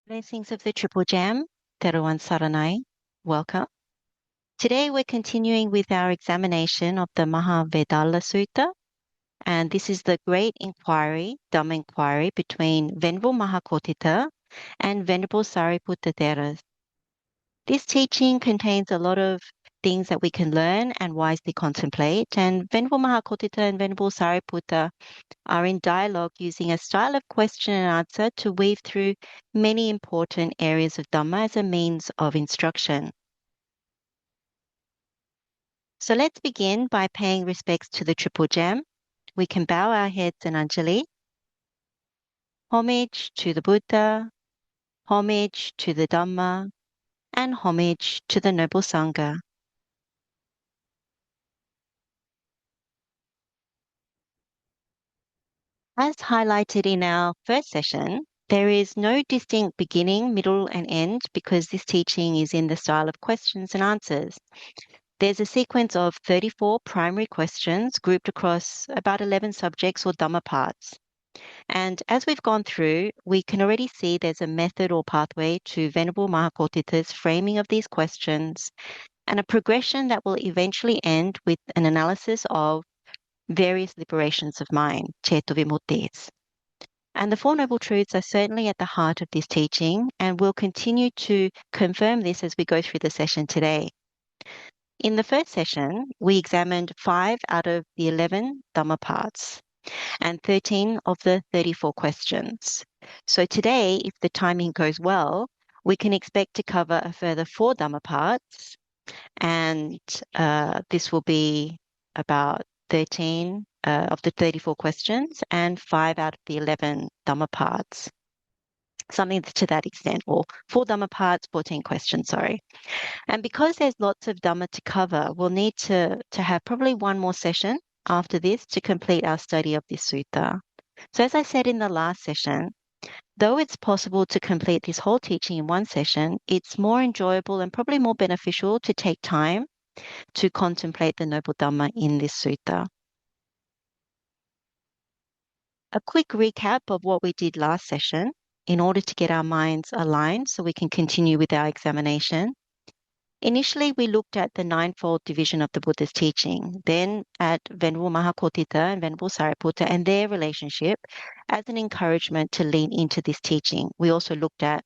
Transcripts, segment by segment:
Blessings of the Triple Jam, Theruwan saranai. Welcome. Today we're continuing with our examination of the Mahavedalla Sutta, and this is the Great Inquiry, Dhamma Inquiry between Venerable Mahā Koṭṭhita and Venerable Sāriputta. This teaching contains a lot of things that we can learn and wisely contemplate, and Venerable Mahā Koṭṭhita and Venerable Sāriputta are in dialogue using a style of question and answer to weave through many important areas of Dhamma as a means of instruction. So let's begin by paying respects to the Triple Gem. We can bow our heads in Anjali. Homage to the Buddha, homage to the Dhamma, and homage to the Noble Sangha. As highlighted in our first session, there is no distinct beginning, middle, and end because this teaching is in the style of questions and answers. There's a sequence of 34 primary questions grouped across about 11 subjects or Dhamma parts. And as we've gone through, we can already see there's a method or pathway to Venerable Mahā Koṭṭhita's framing of these questions and a progression that will eventually end with an analysis of various liberations of mind, Ceto Vimuttis. And the Four Noble Truths are certainly at the heart of this teaching, and we'll continue to confirm this as we go through the session today. In the first session, we examined 5 out of the 11 Dhamma parts and 13 of the 34 questions. So today, if the timing goes well, we can expect to cover a further 4 Dhamma parts, and this will be about 13 of the 34 questions and 5 out of the 11 Dhamma parts. Something to that extent, or 4 Dhamma parts, 14 questions, sorry. And because there's lots of Dhamma to cover, we'll need to have probably one more session after this to complete our study of this sutta. So as I said in the last session, though it's possible to complete this whole teaching in one session, it's more enjoyable and probably more beneficial to take time to contemplate the Noble Dhamma in this sutta. A quick recap of what we did last session in order to get our minds aligned so we can continue with our examination. Initially, we looked at the ninefold division of the Buddha's teaching, then at Venerable Mahā Koṭṭhita and Venerable Sāriputta and their relationship as an encouragement to lean into this teaching. We also looked at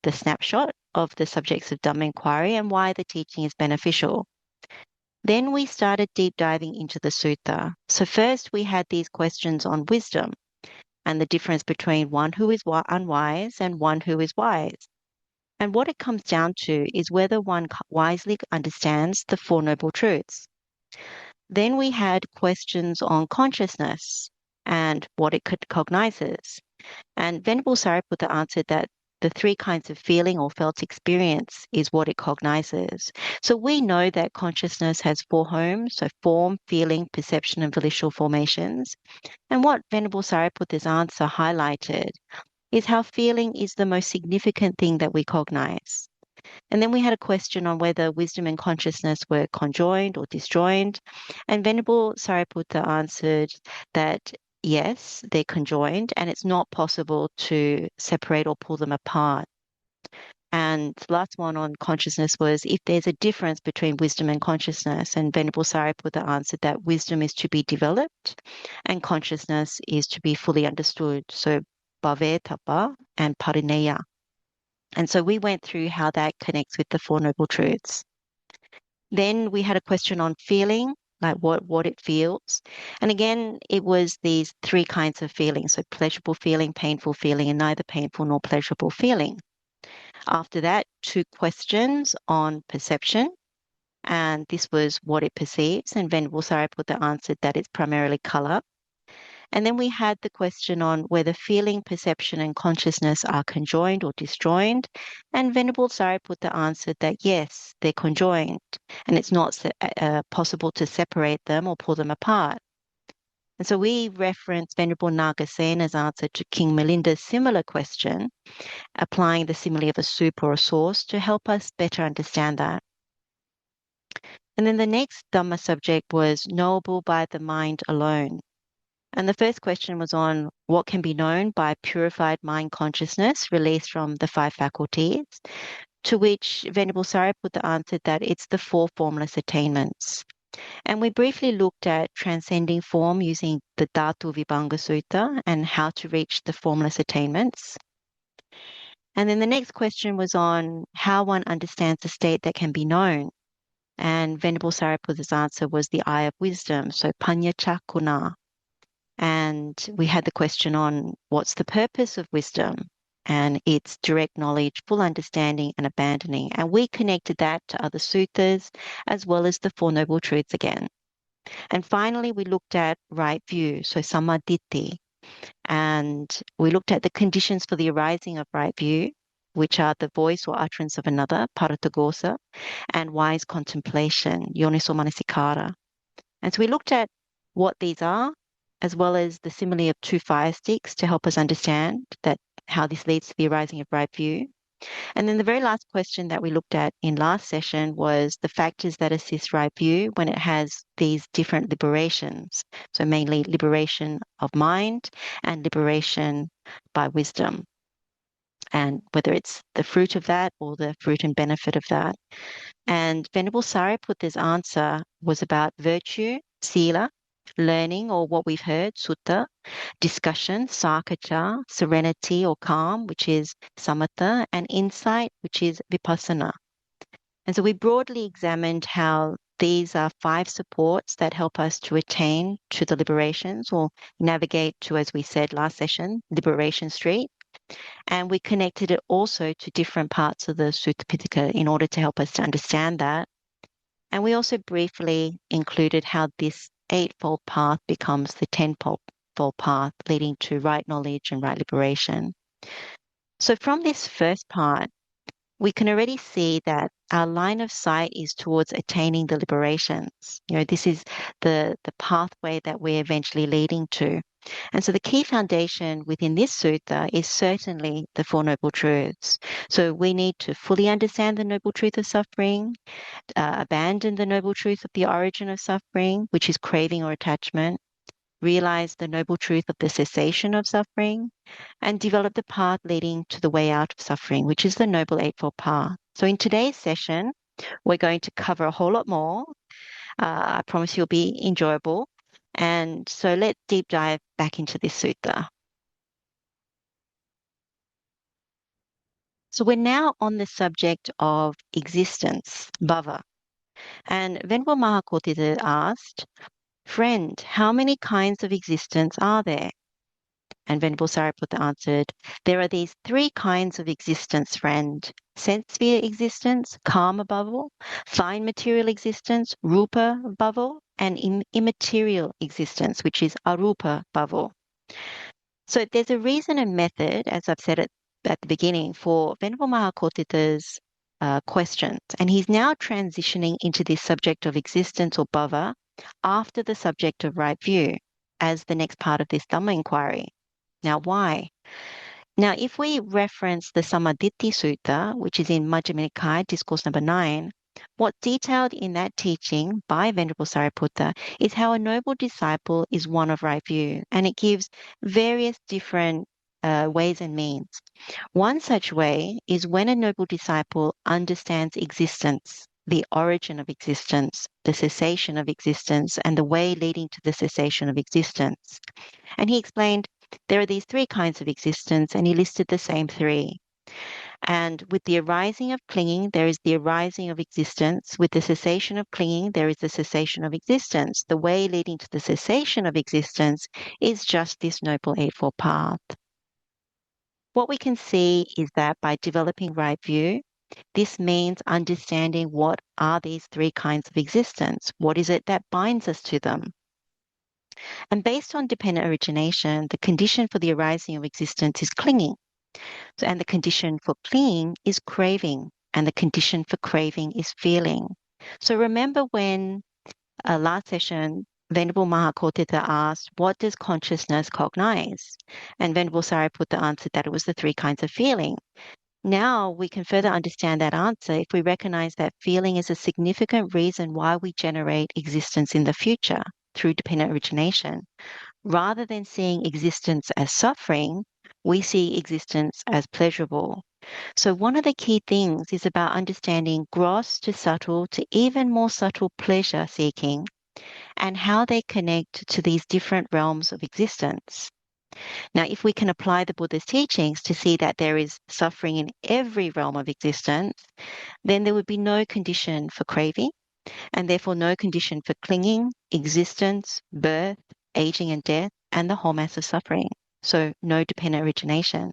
the snapshot of the subjects of Dhamma Inquiry and why the teaching is beneficial. Then we started deep diving into the sutta. So first we had these questions on wisdom and the difference between one who is unwise and one who is wise. And what it comes down to is whether one wisely understands the Four Noble Truths. Then we had questions on consciousness and what it cognizes. And Venerable Sāriputta answered that the 3 kinds of feeling or felt experience is what it cognizes. So we know that consciousness has 4 homes, so form, feeling, perception, and volitional formations. And what Venerable Sāriputta's answer highlighted is how feeling is the most significant thing that we cognize. And then we had a question on whether wisdom and consciousness were conjoined or disjoined. And Venerable Sāriputta answered that yes, they're conjoined, and it's not possible to separate or pull them apart. And the last one on consciousness was if there's a difference between wisdom and consciousness, and Venerable Sāriputta answered that wisdom is to be developed and consciousness is to be fully understood. So bhave, tapa, and parineya. And so we went through how that connects with the Four Noble Truths. Then we had a question on feeling, like what it feels. And again, it was these 3 kinds of feelings, so pleasurable feeling, painful feeling, and neither painful nor pleasurable feeling. After that, 2 questions on perception, and this was what it perceives, and Venerable Sāriputta answered that it's primarily color. And then we had the question on whether feeling, perception, and consciousness are conjoined or disjoined. And Venerable Sāriputta answered that yes, they're conjoined, and it's not possible to separate them or pull them apart. And so we referenced Venerable Nagasena's answer to King Milinda's similar question, applying the simile of a soup or a sauce to help us better understand that. And then the next Dhamma subject was knowable by the mind alone. And the first question was on what can be known by purified mind consciousness released from the 5 faculties, to which Venerable Sāriputta answered that it's the 4 formless attainments. And we briefly looked at transcending form using the Dhatu Vibhanga Sutta and how to reach the formless attainments. And then the next question was on how one understands the state that can be known. And Venerable Sariputta's answer was the eye of wisdom, so panyachakuna. And we had the question on what's the purpose of wisdom? And it's direct knowledge, full understanding, and abandoning. And we connected that to other suttas as well as the Four Noble Truths again. And finally, we looked at right view, so sammaditthi. And we looked at the conditions for the arising of right view, which are the voice or utterance of another, parataghosa, and wise contemplation, yoniso manasikara. And so we looked at what these are, as well as the simile of 2 fire sticks to help us understand that how this leads to the arising of right view. And then the very last question that we looked at in last session was the factors that assist right view when it has these different liberations. So mainly liberation of mind and liberation by wisdom. And whether it's the fruit of that or the fruit and benefit of that. And Venerable Sāriputta's answer was about virtue, sila, learning or what we've heard, sutta, discussion, sākaca, serenity or calm, which is samatha, and insight, which is vipassana. And so we broadly examined how these are 5 supports that help us to attain to the liberations or navigate to, as we said last session, Liberation Street. And we connected it also to different parts of the Sutta Pitaka in order to help us to understand that. And we also briefly included how this 8-fold path becomes the 10-fold path, leading to right knowledge and right liberation. So from this first part, we can already see that our line of sight is towards attaining the liberations. This is the pathway that we're eventually leading to. And so the key foundation within this sutta is certainly the Four Noble Truths. So we need to fully understand the noble truth of suffering, abandon the noble truth of the origin of suffering, which is craving or attachment, realize the noble truth of the cessation of suffering, and develop the path leading to the way out of suffering, which is the Noble Eightfold Path. So in today's session, we're going to cover a whole lot more. I promise you'll be enjoyable. And so let's deep dive back into this sutta. So we're now on the subject of existence, bhava. And Venerable Mahā Koṭṭhita asked, "Friend, how many kinds of existence are there?" And Venerable Sāriputta answered, "There are these 3 kinds of existence, friend. Sense sphere existence, karma bubble, fine material existence, rupa bubble, and immaterial existence, which is arupa bubble." So there's a reason and method, as I've said at the beginning, for Venerable Mahā Koṭṭhita's questions. And he's now transitioning into this subject of existence or bhava after the subject of right view as the next part of this Dhamma Inquiry. Now, why? Now, if we reference the Sammaditthi Sutta, which is in Majjhima Nikāya, Discourse number 9, what's detailed in that teaching by Venerable Sāriputta is how a noble disciple is one of right view, and it gives various different ways and means. One such way is when a noble disciple understands existence, the origin of existence, the cessation of existence, and the way leading to the cessation of existence. And he explained there are these 3 kinds of existence, and he listed the same 3. And with the arising of clinging, there is the arising of existence. With the cessation of clinging, there is the cessation of existence. The way leading to the cessation of existence is just this Noble Eightfold Path. What we can see is that by developing right view, this means understanding what are these 3 kinds of existence. What is it that binds us to them? And based on dependent origination, the condition for the arising of existence is clinging. And the condition for clinging is craving. And the condition for craving is feeling. So remember when last session, Venerable Mahā Koṭṭhita asked, what does consciousness cognize? And Venerable Sāriputta answered that it was the 3 kinds of feeling. Now we can further understand that answer if we recognize that feeling is a significant reason why we generate existence in the future through dependent origination. Rather than seeing existence as suffering, we see existence as pleasurable. So one of the key things is about understanding gross to subtle to even more subtle pleasure seeking and how they connect to these different realms of existence. Now, if we can apply the Buddha's teachings to see that there is suffering in every realm of existence, then there would be no condition for craving and therefore no condition for clinging, existence, birth, aging and death, and the whole mass of suffering. So no dependent origination.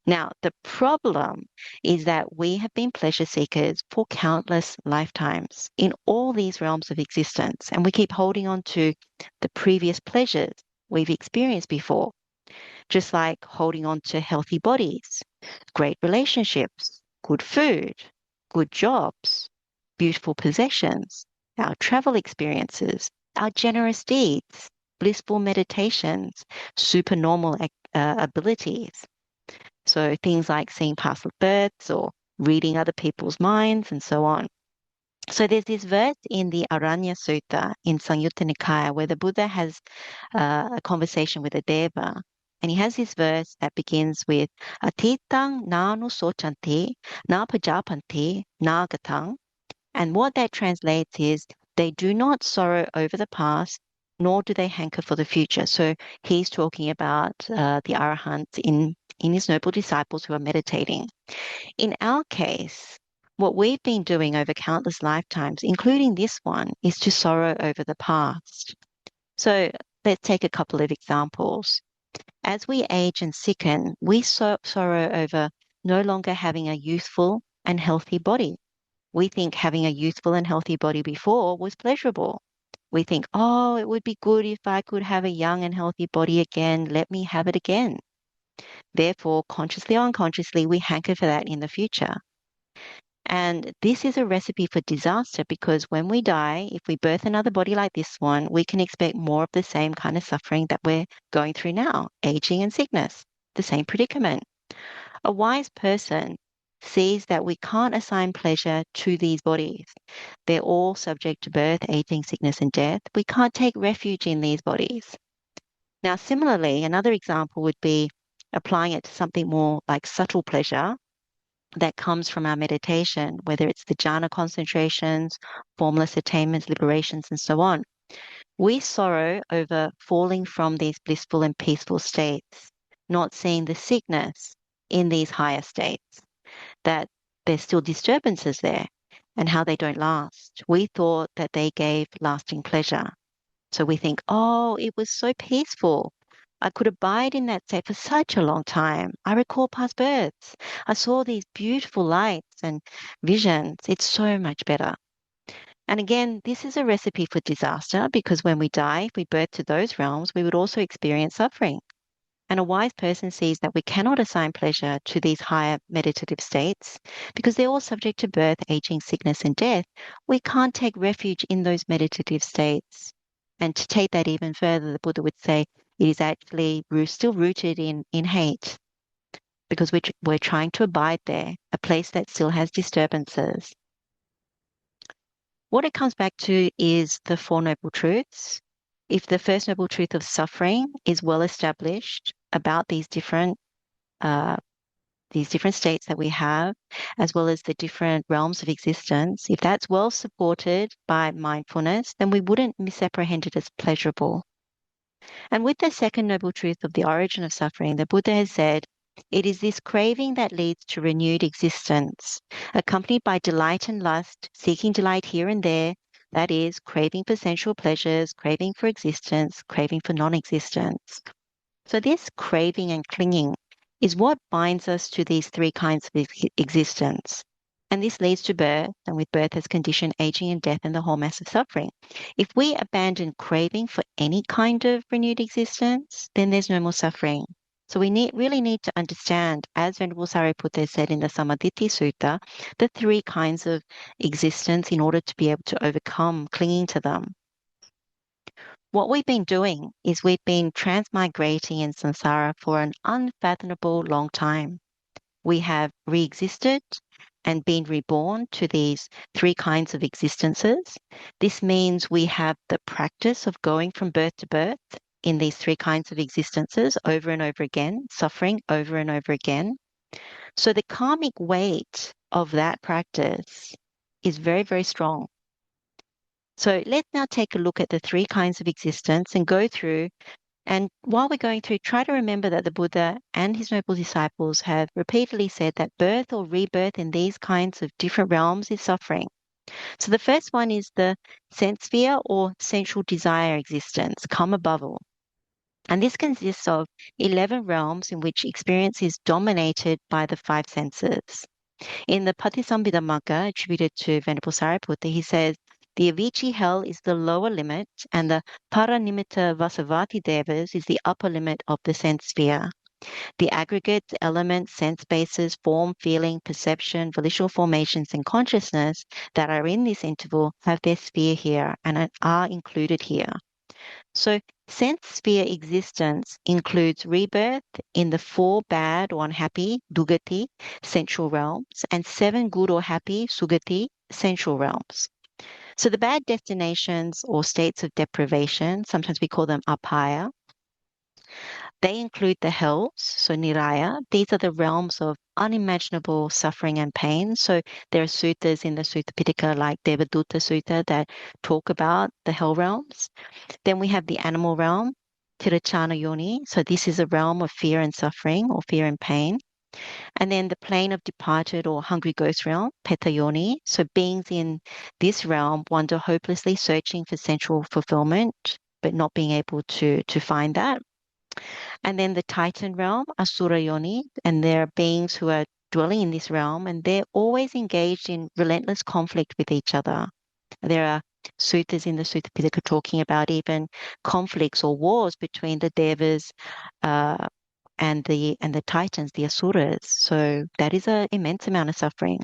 Now, the problem is that we have been pleasure seekers for countless lifetimes in all these realms of existence, and we keep holding on to the previous pleasures we've experienced before, just like holding on to healthy bodies, great relationships, good food, good jobs, beautiful possessions, our travel experiences, our generous deeds, blissful meditations, supernormal abilities. So things like seeing past births or reading other people's minds and so on. So there's this verse in the Aranya Sutta in Samyutta Nikaya where the Buddha has a conversation with a deva. And he has this verse that begins with Atitang nanu sochanti, na pajapanti, na gatang. And what that translates is they do not sorrow over the past, nor do they hanker for the future. So he's talking about the Arahants in his noble disciples who are meditating. In our case, what we've been doing over countless lifetimes, including this one, is to sorrow over the past. So let's take a couple of examples. As we age and sicken, we sorrow over no longer having a youthful and healthy body. We think having a youthful and healthy body before was pleasurable. We think, oh, it would be good if I could have a young and healthy body again. Let me have it again. Therefore, consciously or unconsciously, we hanker for that in the future. And this is a recipe for disaster because when we die, if we birth another body like this one, we can expect more of the same kind of suffering that we're going through now, aging and sickness, the same predicament. A wise person sees that we can't assign pleasure to these bodies. They're all subject to birth, aging, sickness, and death. We can't take refuge in these bodies. Now, similarly, another example would be applying it to something more like subtle pleasure that comes from our meditation, whether it's the jhana concentrations, formless attainments, liberations, and so on. We sorrow over falling from these blissful and peaceful states, not seeing the sickness in these higher states, that there's still disturbances there and how they don't last. We thought that they gave lasting pleasure. So we think, oh, it was so peaceful. I could abide in that state for such a long time. I recall past births. I saw these beautiful lights and visions. It's so much better. And again, this is a recipe for disaster because when we die, if we birth to those realms, we would also experience suffering. And a wise person sees that we cannot assign pleasure to these higher meditative states because they're all subject to birth, aging, sickness, and death. We can't take refuge in those meditative states. And to take that even further, the Buddha would say it is actually still rooted in hate because we're trying to abide there, a place that still has disturbances. What it comes back to is the Four Noble Truths. If the First Noble Truth of suffering is well established about these different states that we have, as well as the different realms of existence, if that's well supported by mindfulness, then we wouldn't misapprehend it as pleasurable. And with the second noble truth of the origin of suffering, the Buddha has said, it is this craving that leads to renewed existence, accompanied by delight and lust, seeking delight here and there, that is, craving for sensual pleasures, craving for existence, craving for non-existence. So this craving and clinging is what binds us to these three kinds of existence. And this leads to birth, and with birth as condition, aging and death and the whole mass of suffering. If we abandon craving for any kind of renewed existence, then there's no more suffering. So we really need to understand, as Venerable Sāriputta said in the Samaditthi Sutta, the three kinds of existence in order to be able to overcome clinging to them. What we've been doing is we've been transmigrating in samsara for an unfathomable long time. We have re-existed and been reborn to these three kinds of existences. This means we have the practice of going from birth to birth, in these three kinds of existences over and over again, suffering over and over again. So the karmic weight of that practice is very, very strong. So let's now take a look at the three kinds of existence and go through. And while we're going through, try to remember that the Buddha and his noble disciples have repeatedly said that birth or rebirth in these kinds of different realms is suffering. So the first one is the sense sphere or sensual desire existence, kama bhavu. And this consists of 11 realms in which experience is dominated by the five senses. In the Patisambhidamagga attributed to Venerable Sāriputta, he says, the Avicii hell is the lower limit and the Paranimitta Vasavati Devas is the upper limit of the sense sphere. The aggregates, elements, sense bases, form, feeling, perception, volitional formations, and consciousness that are in this interval have their sphere here and are included here. So sense sphere existence includes rebirth in the 4 bad or unhappy, dugati, sensual realms, and 7 good or happy, sugati, sensual realms. So the bad destinations or states of deprivation, sometimes we call them apaya, they include the hells, so niraya. These are the realms of unimaginable suffering and pain. So there are suttas in the Sutta Pitaka like Devadutta Sutta that talk about the hell realms. Then we have the animal realm, Tirachana Yoni. So this is a realm of fear and suffering or fear and pain. And then the plane of departed or hungry ghost realm, Peta Yoni. So beings in this realm wander hopelessly searching for sensual fulfillment, but not being able to find that. And then the Titan realm, Asura Yoni, and there are beings who are dwelling in this realm, and they're always engaged in relentless conflict with each other. There are suttas in the Sutta Pitaka talking about even conflicts or wars between the devas and the Titans, the Asuras. So that is an immense amount of suffering.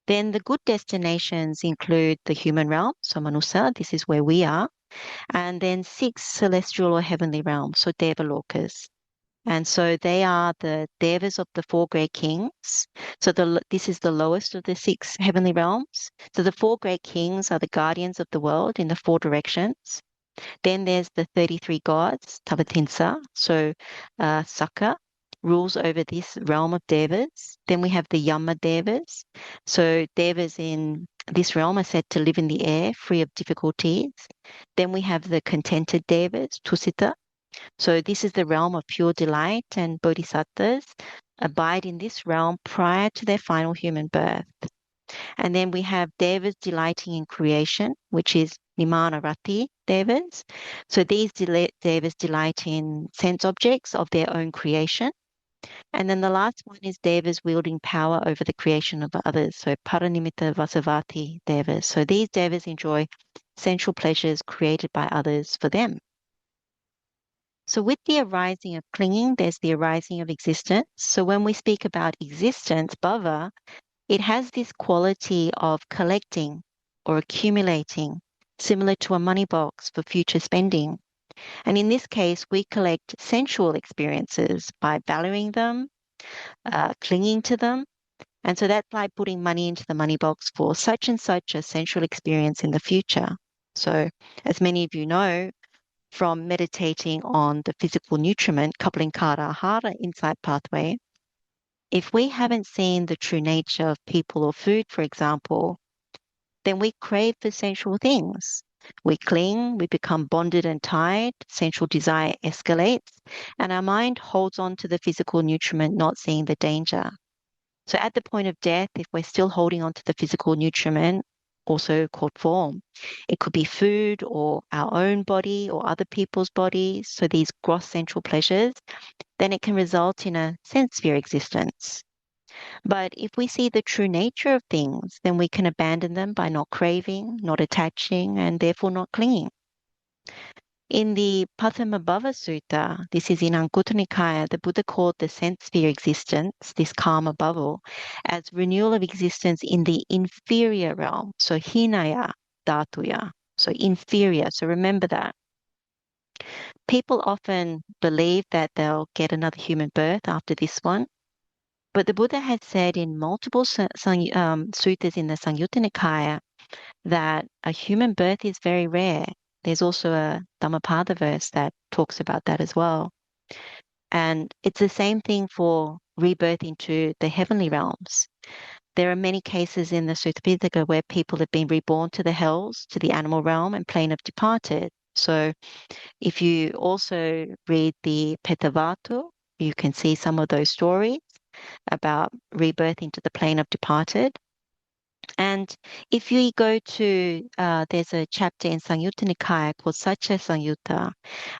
Then the good destinations include the human realm, so Manusa, this is where we are, and then 6 celestial or heavenly realms, so Devalokas. And so they are the devas of the 4 great kings. So this is the lowest of the 6 heavenly realms. So the 4 great kings are the guardians of the world in the 4 directions. Then there's the 33 gods, Tavatinsa. So Sakka rules over this realm of devas. Then we have the Yama devas. So devas in this realm are said to live in the air, free of difficulties. Then we have the contented devas, Tusita. So this is the realm of pure delight, and bodhisattvas abide in this realm prior to their final human birth. And then we have devas delighting in creation, which is Nimana Rati devas. So these devas delight in sense objects of their own creation. And then the last one is devas wielding power over the creation of others. So Paranimitta Vasavati devas. So these devas enjoy sensual pleasures created by others for them. So with the arising of clinging, there's the arising of existence. So when we speak about existence, bhava, it has this quality of collecting or accumulating, similar to a money box for future spending. And in this case, we collect sensual experiences by valuing them, clinging to them. And so that's like putting money into the money box for such and such a sensual experience in the future. So as many of you know, from meditating on the physical nutriment, Kapalinkara Ahara insight pathway, if we haven't seen the true nature of people or food, for example, then we crave for sensual things. We cling, we become bonded and tied, sensual desire escalates, and our mind holds on to the physical nutriment, not seeing the danger. So at the point of death, if we're still holding on to the physical nutriment, also called form, it could be food or our own body or other people's bodies, so these gross sensual pleasures, then it can result in a sense sphere existence. But if we see the true nature of things, then we can abandon them by not craving, not attaching, and therefore not clinging. In the Pathamabhava Sutta, this is in Anguttara Nikaya, the Buddha called the sense sphere existence, this kama bubble, as renewal of existence in the inferior realm. So hinaya dhatuya, so inferior. So remember that. People often believe that they'll get another human birth after this one. But the Buddha has said in multiple suttas in the Samyutta Nikaya that a human birth is very rare. There's also a Dhammapada verse that talks about that as well. And it's the same thing for rebirth into the heavenly realms. There are many cases in the Sutta Pitaka where people have been reborn to the hells, to the animal realm, and plane of departed. So if you also read the Petavatu, you can see some of those stories about rebirth into the plane of departed. And if you go to, there's a chapter in Samyutta Nikaya called Satya Samyutta,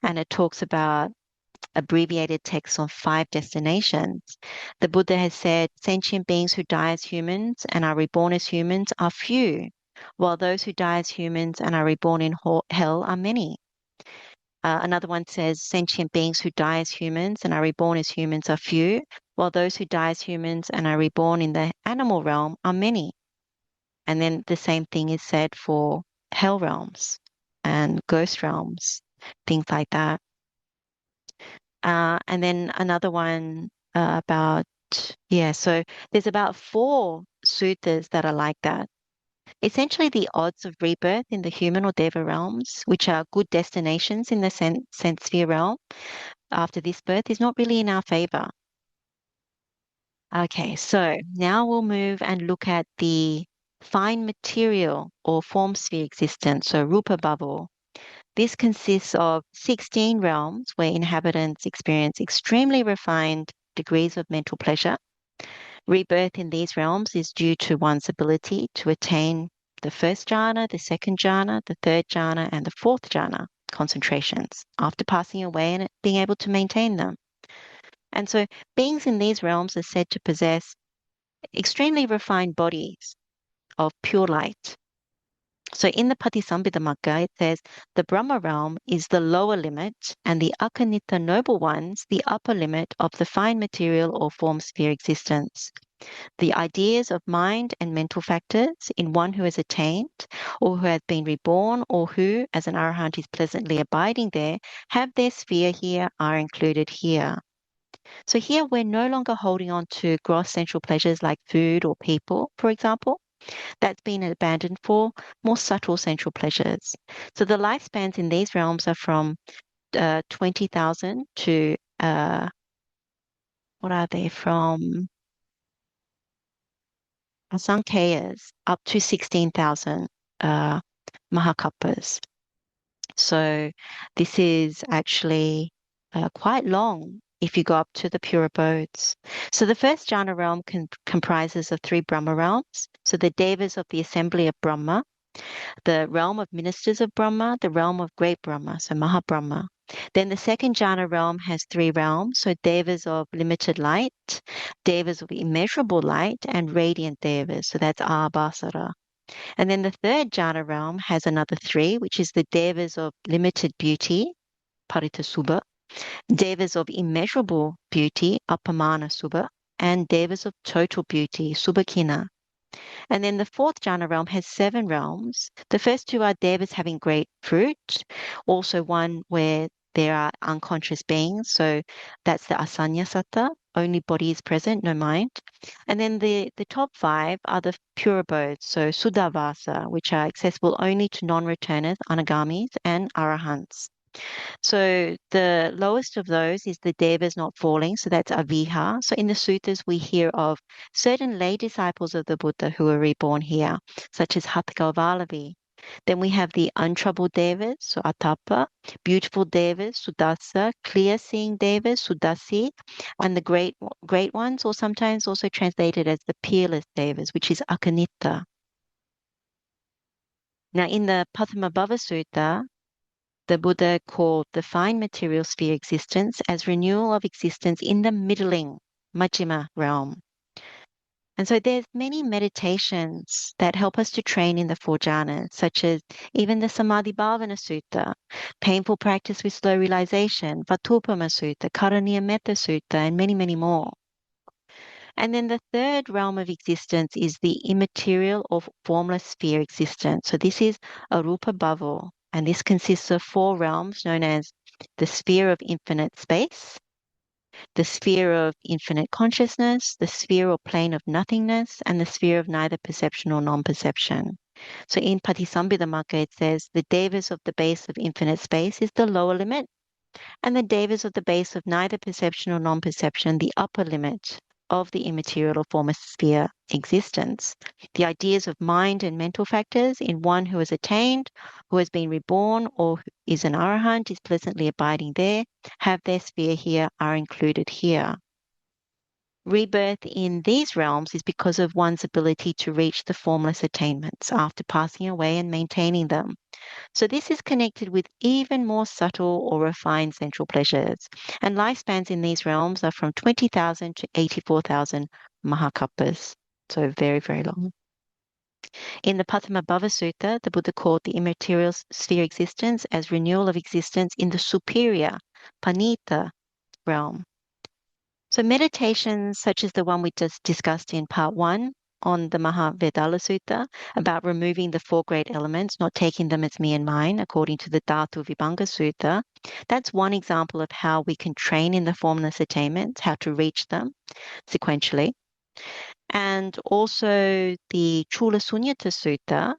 and it talks about abbreviated text on 5 destinations. The Buddha has said sentient beings who die as humans and are reborn as humans are few, while those who die as humans and are reborn in hell are many. Another one says sentient beings who die as humans and are reborn as humans are few, while those who die as humans and are reborn in the animal realm are many. And then the same thing is said for hell realms and ghost realms, things like that. And then another one so there's about 4 suttas that are like that. Essentially, the odds of rebirth in the human or deva realms, which are good destinations in the sense sphere realm after this birth, is not really in our favor. Okay, so now we'll move and look at the fine material or form sphere existence, so rupa bubble. This consists of 16 realms where inhabitants experience extremely refined degrees of mental pleasure. Rebirth in these realms is due to one's ability to attain the first jhana, the second jhana, the third jhana, and the fourth jhana concentrations after passing away and being able to maintain them. And so beings in these realms are said to possess extremely refined bodies of pure light. So in the Patisambhidamagga, it says the Brahma realm is the lower limit and the Akanita noble ones the upper limit of the fine material or form sphere existence. The ideas of mind and mental factors in one who has attained or who has been reborn or who, as an arahant, is pleasantly abiding there, have their sphere here, are included here. So here we're no longer holding on to gross sensual pleasures like food or people, for example. That's been abandoned for more subtle sensual pleasures. So the lifespans in these realms are from 20,000 to, what are they, from Asankheyas up to 16,000 Mahakappas. So this is actually quite long if you go up to the pure abodes. So the first jhana realm comprises of 3 Brahma realms. So the devas of the assembly of Brahma, the realm of ministers of Brahma, the realm of great Brahma, so Mahabrahma. Then the second jhana realm has 3 realms, so devas of limited light, devas of immeasurable light, and radiant devas, so that's Abhasara. And then the third jhana realm has another 3, which is the devas of limited beauty, Paritasubha, devas of immeasurable beauty, Apamana Subha, and devas of total beauty, Subhakina. And then the fourth jhana realm has 7 realms. The first 2 are devas having great fruit, also one where there are unconscious beings. So that's the asanya satta, only body is present, no mind. And then the top 5 are the pure abodes, so Suddhavasa, which are accessible only to non-returners, anagamis, and arahants. So the lowest of those is the devas not falling, so that's aviha. So in the suttas, we hear of certain lay disciples of the Buddha who are reborn here, such as Hatthakavalavi. Then we have the untroubled devas, so atapa, beautiful devas, sudasa, clear-seeing devas, sudasi, and the great ones, or sometimes also translated as the peerless devas, which is akanita. Now in the Pathamabhava Sutta, the Buddha called the fine material sphere existence as renewal of existence in the middling Majjhima realm. And so there's many meditations that help us to train in the 4 jhanas, such as even the Samadhi Bhavana Sutta, painful practice with slow realization, Vatupama Sutta, Karaniya Metta Sutta, and many, many more. And then the third realm of existence is the immaterial or formless sphere existence. So this is a Rupa Bhava, and this consists of 4 realms known as the sphere of infinite space, the sphere of infinite consciousness, the sphere or plane of nothingness, and the sphere of neither perception or non-perception. So in Patisambhida Magga, it says the devas of the base of infinite space is the lower limit, and the devas of the base of neither perception or non-perception, the upper limit of the immaterial or former sphere existence. The ideas of mind and mental factors in one who has attained, who has been reborn, or who is an arahant, is pleasantly abiding there, have their sphere here, are included here. Rebirth in these realms is because of one's ability to reach the formless attainments after passing away and maintaining them. So this is connected with even more subtle or refined sensual pleasures. And lifespans in these realms are from 20,000 to 84,000 mahakalpas. So very, very long. In the Pathamabhava Sutta, the Buddha called the immaterial sphere existence as renewal of existence in the superior, panita realm. So meditations such as the one we just discussed in part 1 on the Mahavedalla Sutta about removing the 4 great elements, not taking them as me and mine, according to the Dhatu Vibhanga Sutta, that's one example of how we can train in the formless attainments, how to reach them sequentially. And also the Chula Sunyata Sutta,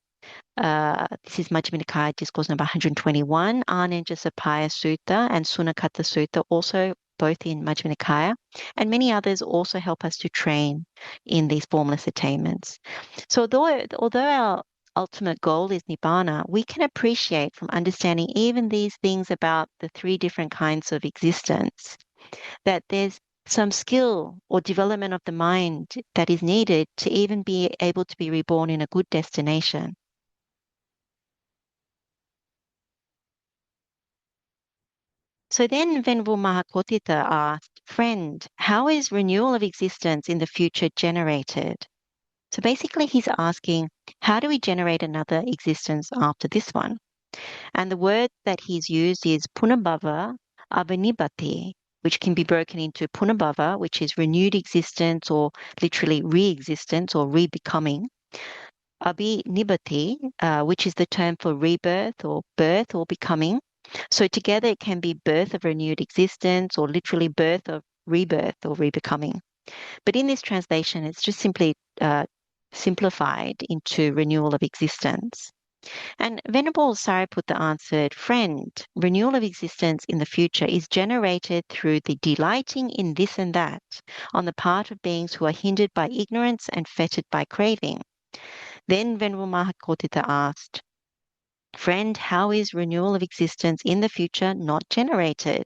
this is Majjhima Nikaya Discourse number 121, Anenjasapaya Sutta and Sunakata Sutta, also both in Majjhima Nikaya, and many others also help us to train in these formless attainments. So although our ultimate goal is Nibbana, we can appreciate from understanding even these things about the 3 different kinds of existence, that there's some skill or development of the mind that is needed to even be able to be reborn in a good destination. So then Venerable Mahā Koṭṭhita asked, friend, how is renewal of existence in the future generated? So basically he's asking, how do we generate another existence after this one? And the word that he's used is punabhava abhinibhati, which can be broken into punabhava, which is renewed existence or literally re-existence or re-becoming. Abhinibhati, which is the term for rebirth or birth or becoming. So together it can be birth of renewed existence or literally birth of rebirth or rebecoming. But in this translation, it's just simply simplified into renewal of existence. And Venerable Sāriputta answered, friend, renewal of existence in the future is generated through the delighting in this and that on the part of beings who are hindered by ignorance and fettered by craving. Then Venerable Mahā Koṭṭhita asked, friend, how is renewal of existence in the future not generated?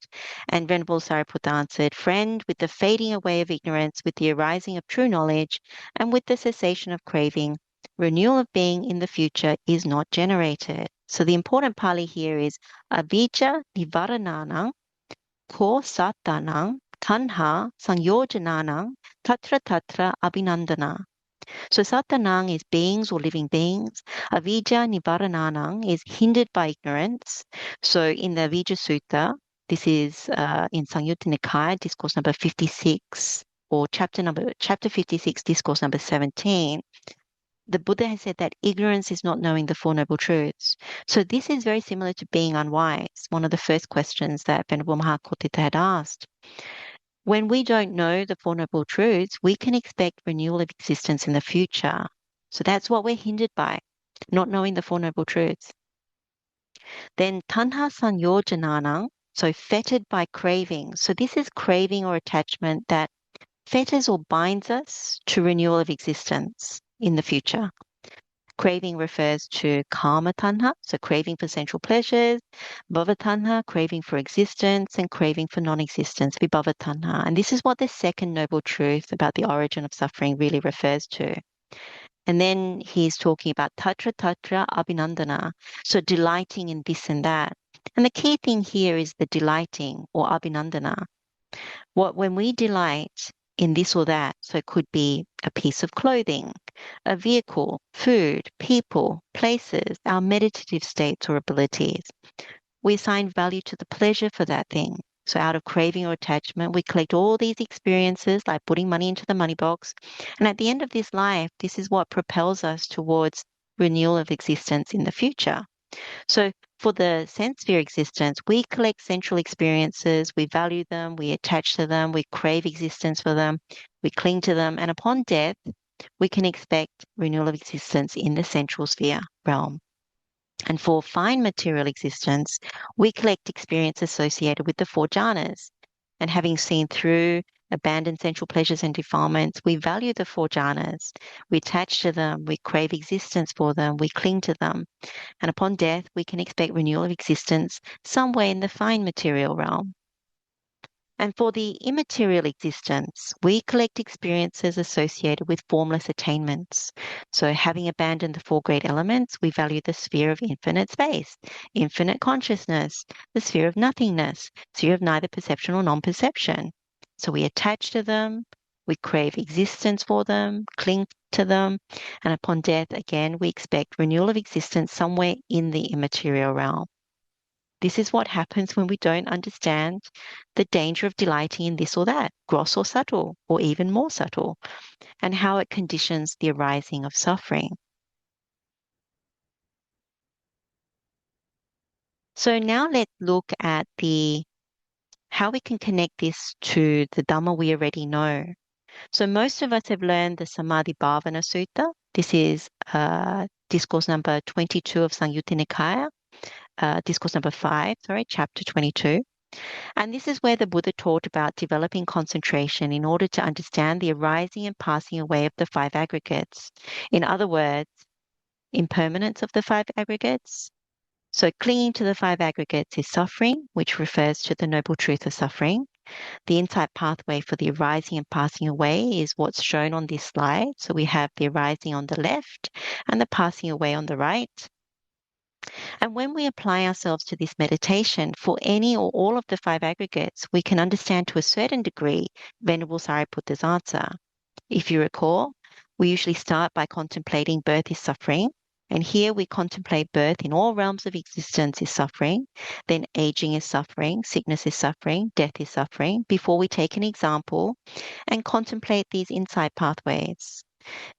And Venerable Sāriputta answered, friend, with the fading away of ignorance, with the arising of true knowledge, and with the cessation of craving, renewal of being in the future is not generated. So the important Pali here is avijja nivarananang ko sattanang tanha sangyojananang tatra tatra abhinandana. So sattanang is beings or living beings. Avijja nivarananang is hindered by ignorance. So in the Avijja Sutta, this is in Samyutta Nikaya, discourse number 56, or chapter 56, discourse number 17. The Buddha has said that ignorance is not knowing the Four Noble Truths. So this is very similar to being unwise, one of the first questions that Venerable Mahā Koṭṭhita had asked. When we don't know the Four Noble Truths, we can expect renewal of existence in the future. So that's what we're hindered by, not knowing the Four Noble Truths. Then tanha sanyojananang, so fettered by craving. So this is craving or attachment that fetters or binds us to renewal of existence in the future. Craving refers to kama tanha, so craving for sensual pleasures, bhava tanha, craving for existence, and craving for non-existence, vibhava tanha. And this is what the second noble truth about the origin of suffering really refers to. And then he's talking about tatra tatra abhinandana, so delighting in this and that. And the key thing here is the delighting or abhinandana. When we delight in this or that, so it could be a piece of clothing, a vehicle, food, people, places, our meditative states or abilities. We assign value to the pleasure for that thing. So out of craving or attachment, we collect all these experiences like putting money into the money box. And at the end of this life, this is what propels us towards renewal of existence in the future. So for the sense sphere existence, we collect sensual experiences, we value them, we attach to them, we crave existence for them, we cling to them, and upon death, we can expect renewal of existence in the central sphere realm. And for fine material existence, we collect experience associated with the four jhanas. And having seen through abandoned sensual pleasures and defilements, we value the four jhanas. We attach to them, we crave existence for them, we cling to them. And upon death, we can expect renewal of existence somewhere in the fine material realm. And for the immaterial existence, we collect experiences associated with formless attainments. So, having abandoned the four great elements, we value the sphere of infinite space, infinite consciousness, the sphere of nothingness, sphere of neither perception or non-perception. So, we attach to them, we crave existence for them, cling to them, and upon death, again, we expect renewal of existence somewhere in the immaterial realm. This is what happens when we don't understand the danger of delighting in this or that, gross or subtle, or even more subtle, and how it conditions the arising of suffering. So now let's look at how we can connect this to the Dhamma we already know. So most of us have learned the Samadhi Bhavana Sutta. This is discourse number 22 of Samyutta Nikaya, discourse number 5, chapter 22. And this is where the Buddha taught about developing concentration in order to understand the arising and passing away of the five aggregates. In other words, impermanence of the five aggregates. So clinging to the five aggregates is suffering, which refers to the noble truth of suffering. The insight pathway for the arising and passing away is what's shown on this slide. So we have the arising on the left and the passing away on the right. And when we apply ourselves to this meditation for any or all of the five aggregates, we can understand to a certain degree Venerable Sāriputta's answer. If you recall, we usually start by contemplating birth is suffering. And here we contemplate birth in all realms of existence is suffering, then aging is suffering, sickness is suffering, death is suffering, before we take an example and contemplate these insight pathways.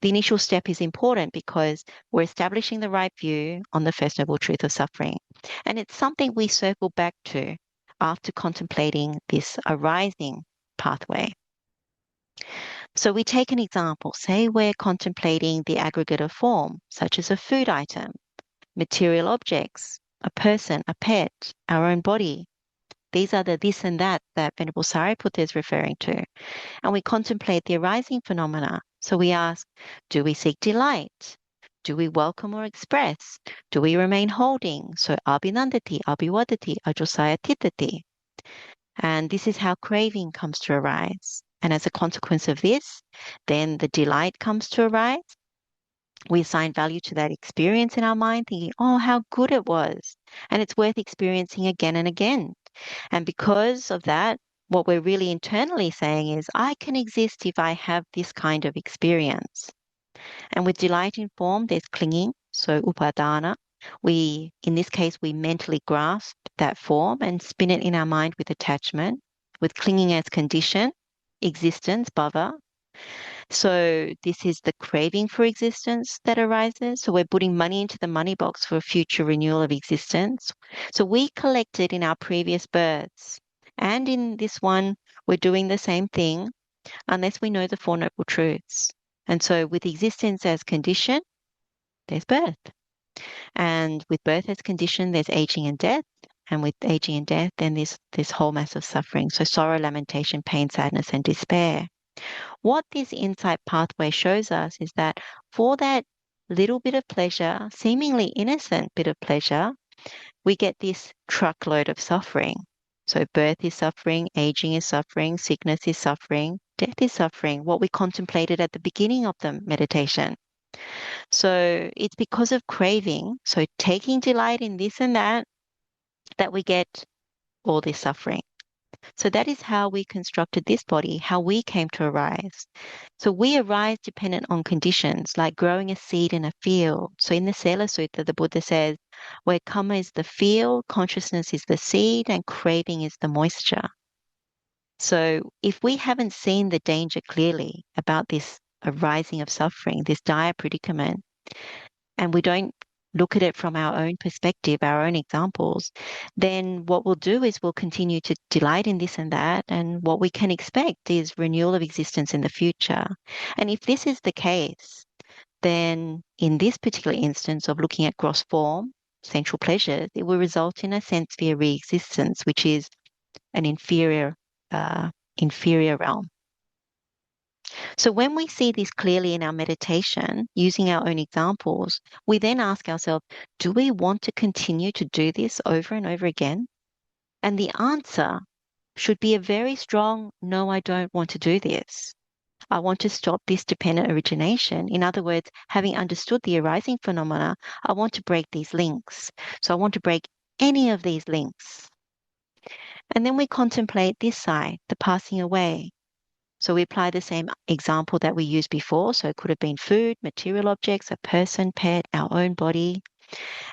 The initial step is important because we're establishing the right view on the First Noble Truth of suffering. And it's something we circle back to after contemplating this arising pathway. So we take an example. Say we're contemplating the aggregate of form, such as a food item, material objects, a person, a pet, our own body. These are the this and that Venerable Sāriputta is referring to. And we contemplate the arising phenomena. So we ask, do we seek delight? Do we welcome or express? Do we remain holding? So abhinandati, abhiwadati, ajosaya titati. And this is how craving comes to arise. And as a consequence of this, then the delight comes to arise. We assign value to that experience in our mind, thinking, oh, how good it was. And it's worth experiencing again and again. And because of that, what we're really internally saying is, I can exist if I have this kind of experience. And with delight in form, there's clinging, so upadana. In this case, we mentally grasp that form and spin it in our mind with attachment, with clinging as condition, existence, bhava. So this is the craving for existence that arises. So we're putting money into the money box for a future renewal of existence. So we collected in our previous births. And in this one, we're doing the same thing unless we know the Four Noble Truths. And so with existence as condition, there's birth. And with birth as condition, there's aging and death. And with aging and death, then there's this whole mass of suffering. So sorrow, lamentation, pain, sadness, and despair. What this insight pathway shows us is that for that little bit of pleasure, seemingly innocent bit of pleasure, we get this truckload of suffering. So birth is suffering, aging is suffering, sickness is suffering, death is suffering, what we contemplated at the beginning of the meditation. So it's because of craving, so taking delight in this and that we get all this suffering. So that is how we constructed this body, how we came to arise. So we arise dependent on conditions, like growing a seed in a field. So in the Sela Sutta, the Buddha says, where karma is the field, consciousness is the seed, and craving is the moisture. So if we haven't seen the danger clearly about this arising of suffering, this dire predicament, and we don't look at it from our own perspective, our own examples, then what we'll do is we'll continue to delight in this and that. And what we can expect is renewal of existence in the future. And if this is the case, then in this particular instance of looking at gross form, sensual pleasures, it will result in a sense sphere re-existence, which is an inferior realm. So when we see this clearly in our meditation, using our own examples, we then ask ourselves, do we want to continue to do this over and over again? And the answer should be a very strong, no, I don't want to do this. I want to stop this dependent origination. In other words, having understood the arising phenomena, I want to break these links. So I want to break any of these links. And then we contemplate this side, the passing away. So we apply the same example that we used before. So it could have been food, material objects, a person, pet, our own body.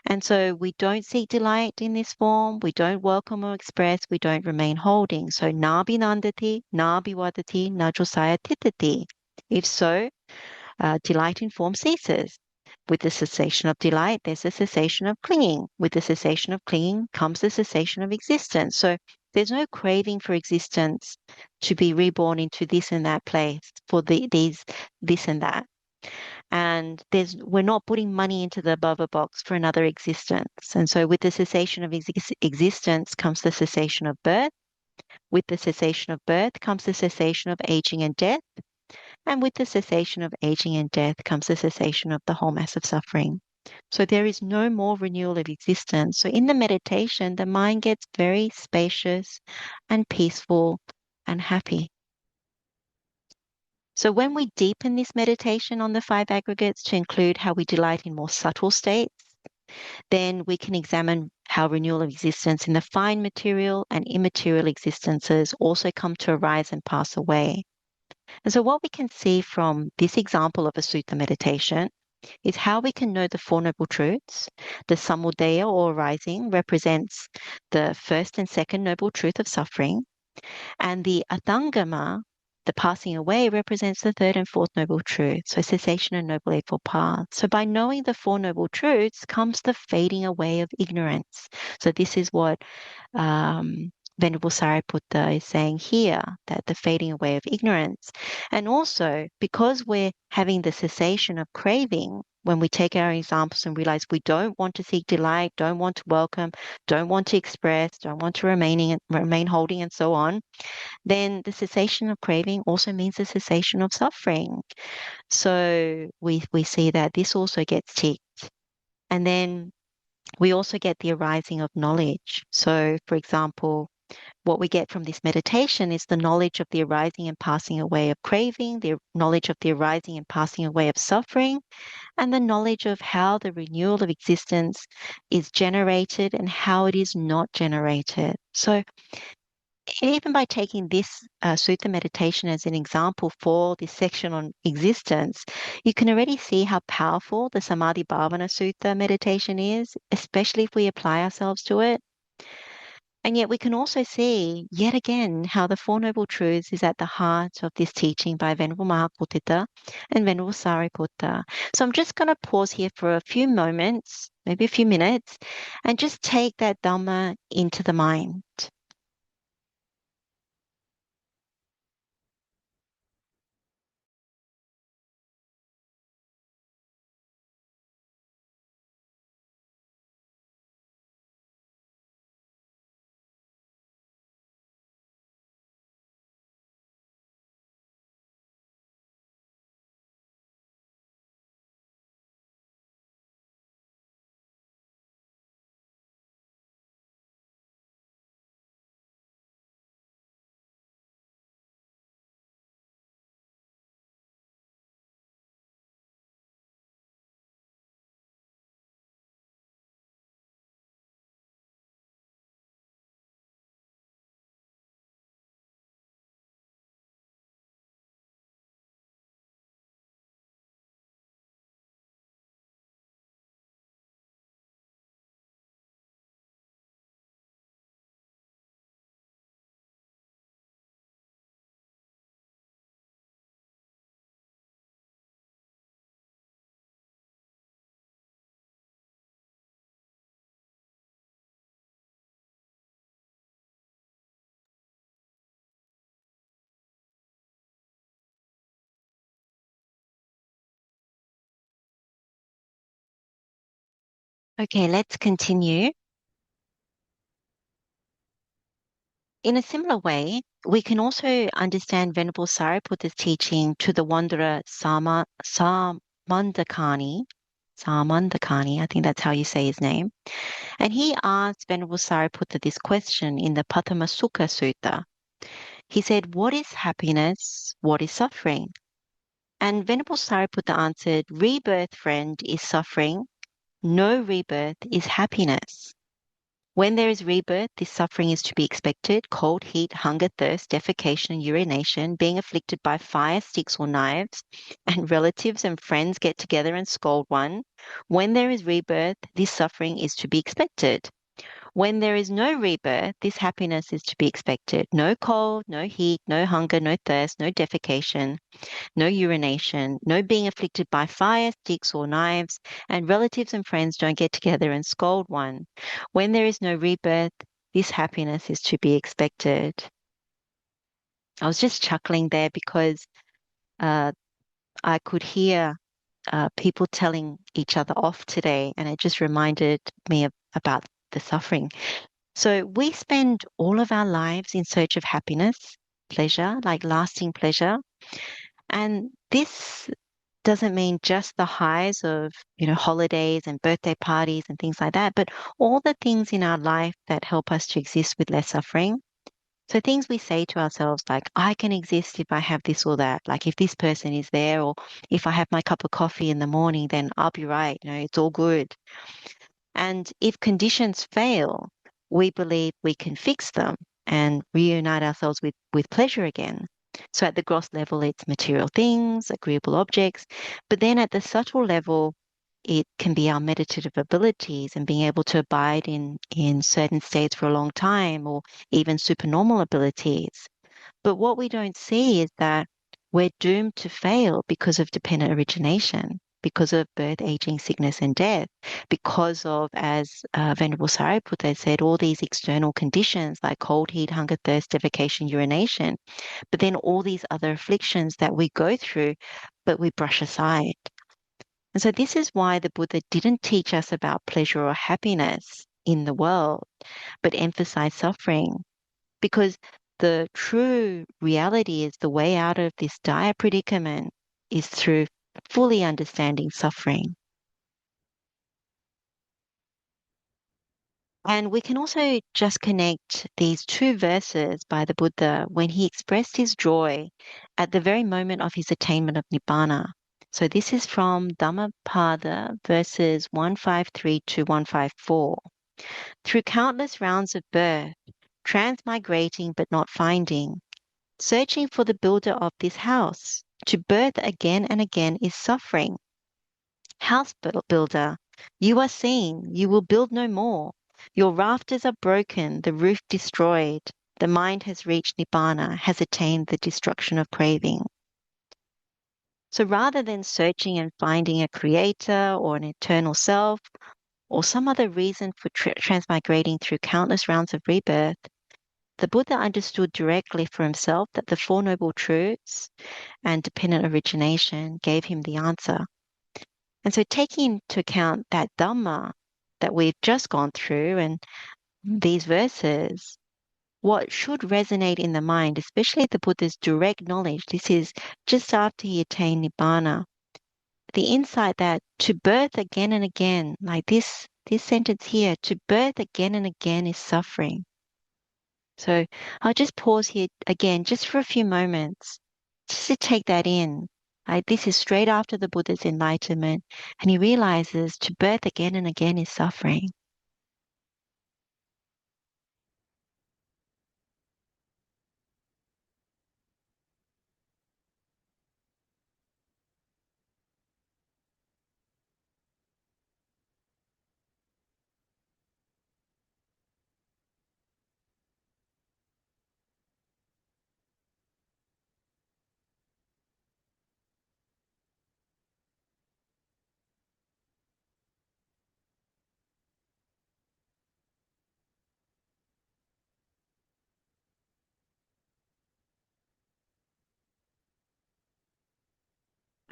And so we don't seek delight in this form. We don't welcome or express. We don't remain holding. So nabi nandati, nabi vadati, najosaya titati. If so, delight in form ceases. With the cessation of delight, there's a cessation of clinging. With the cessation of clinging comes the cessation of existence. So there's no craving for existence to be reborn into this and that place for this and that. And we're not putting money into the bubble box for another existence. And so with the cessation of existence comes the cessation of birth. With the cessation of birth comes the cessation of aging and death. And with the cessation of aging and death comes the cessation of the whole mass of suffering. So there is no more renewal of existence. So in the meditation, the mind gets very spacious and peaceful and happy. So when we deepen this meditation on the five aggregates to include how we delight in more subtle states, then we can examine how renewal of existence in the fine material and immaterial existences also come to arise and pass away. And so what we can see from this example of a sutta meditation is how we can know the Four Noble Truths. The samudaya or arising represents the first and second noble truth of suffering, and the atangama, the passing away, represents the third and fourth noble truth, so cessation and noble eightfold path. So by knowing the Four Noble Truths comes the fading away of ignorance. So this is what Venerable Sāriputta is saying here, that the fading away of ignorance. And also, because we're having the cessation of craving, when we take our examples and realize we don't want to seek delight, don't want to welcome, don't want to express, don't want to remain holding, and so on, then the cessation of craving also means the cessation of suffering. So we see that this also gets ticked. And then we also get the arising of knowledge. So, for example, what we get from this meditation is the knowledge of the arising and passing away of craving, the knowledge of the arising and passing away of suffering, and the knowledge of how the renewal of existence is generated and how it is not generated. So even by taking this sutta meditation as an example for this section on existence, you can already see how powerful the Samadhi Bhavana Sutta meditation is, especially if we apply ourselves to it. And yet we can also see, yet again, how the Four Noble Truths is at the heart of this teaching by Venerable Mahā Koṭṭhita and Venerable Sāriputta. So I'm just going to pause here for a few moments, maybe a few minutes, and just take that Dhamma into the mind. Okay, let's continue. In a similar way, we can also understand Venerable Sariputta's teaching to the wanderer Samandakani, I think that's how you say his name. And he asked Venerable Sariputta this question in the Pathamasukha Sutta. He said, what is happiness? What is suffering? And Venerable Sariputta answered, rebirth, friend, is suffering. No rebirth is happiness. When there is rebirth, this suffering is to be expected: cold, heat, hunger, thirst, defecation, urination, being afflicted by fire, sticks, or knives, and relatives and friends get together and scold one. When there is rebirth, this suffering is to be expected. When there is no rebirth, this happiness is to be expected. No cold, no heat, no hunger, no thirst, no defecation, no urination, no being afflicted by fire, sticks, or knives, and relatives and friends don't get together and scold one. When there is no rebirth, this happiness is to be expected. I was just chuckling there because uh, I could hear people telling each other off today, and it just reminded me about the suffering. So we spend all of our lives in search of happiness, pleasure, like lasting pleasure. And this doesn't mean just the highs of, holidays and birthday parties and things like that, but all the things in our life that help us to exist with less suffering. So things we say to ourselves like, I can exist if I have this or that. Like if this person is there, or if I have my cup of coffee in the morning, then I'll be right. It's all good. And if conditions fail, we believe we can fix them and reunite ourselves with pleasure again. So at the gross level, it's material things, agreeable objects. But then at the subtle level, it can be our meditative abilities and being able to abide in certain states for a long time, or even supernormal abilities. But what we don't see is that we're doomed to fail because of dependent origination, because of birth, aging, sickness, and death, because of, as Venerable Sariputta said, all these external conditions like cold, heat, hunger, thirst, defecation, urination, but then all these other afflictions that we go through, but we brush aside. And so this is why the Buddha didn't teach us about pleasure or happiness in the world, but emphasize suffering, because the true reality is the way out of this dire predicament is through fully understanding suffering. And we can also just connect these two verses by the Buddha when he expressed his joy at the very moment of his attainment of Nibbana. So this is from Dhammapada verses 153 to 154. Through countless rounds of birth, transmigrating but not finding, searching for the builder of this house. To birth again and again is suffering. House builder, you are seen, you will build no more. Your rafters are broken, the roof destroyed. The mind has reached Nibbana, has attained the destruction of craving. So rather than searching and finding a creator or an eternal self or some other reason for transmigrating through countless rounds of rebirth, the Buddha understood directly for himself that the Four Noble Truths and dependent origination gave him the answer. And so taking into account that Dhamma that we've just gone through and these verses, what should resonate in the mind, especially the Buddha's direct knowledge, this is just after he attained Nibbana, the insight that to birth again and again, like this sentence here, to birth again and again is suffering. So I'll just pause here again, just for a few moments, just to take that in. This is straight after the Buddha's enlightenment, and he realizes to birth again and again is suffering.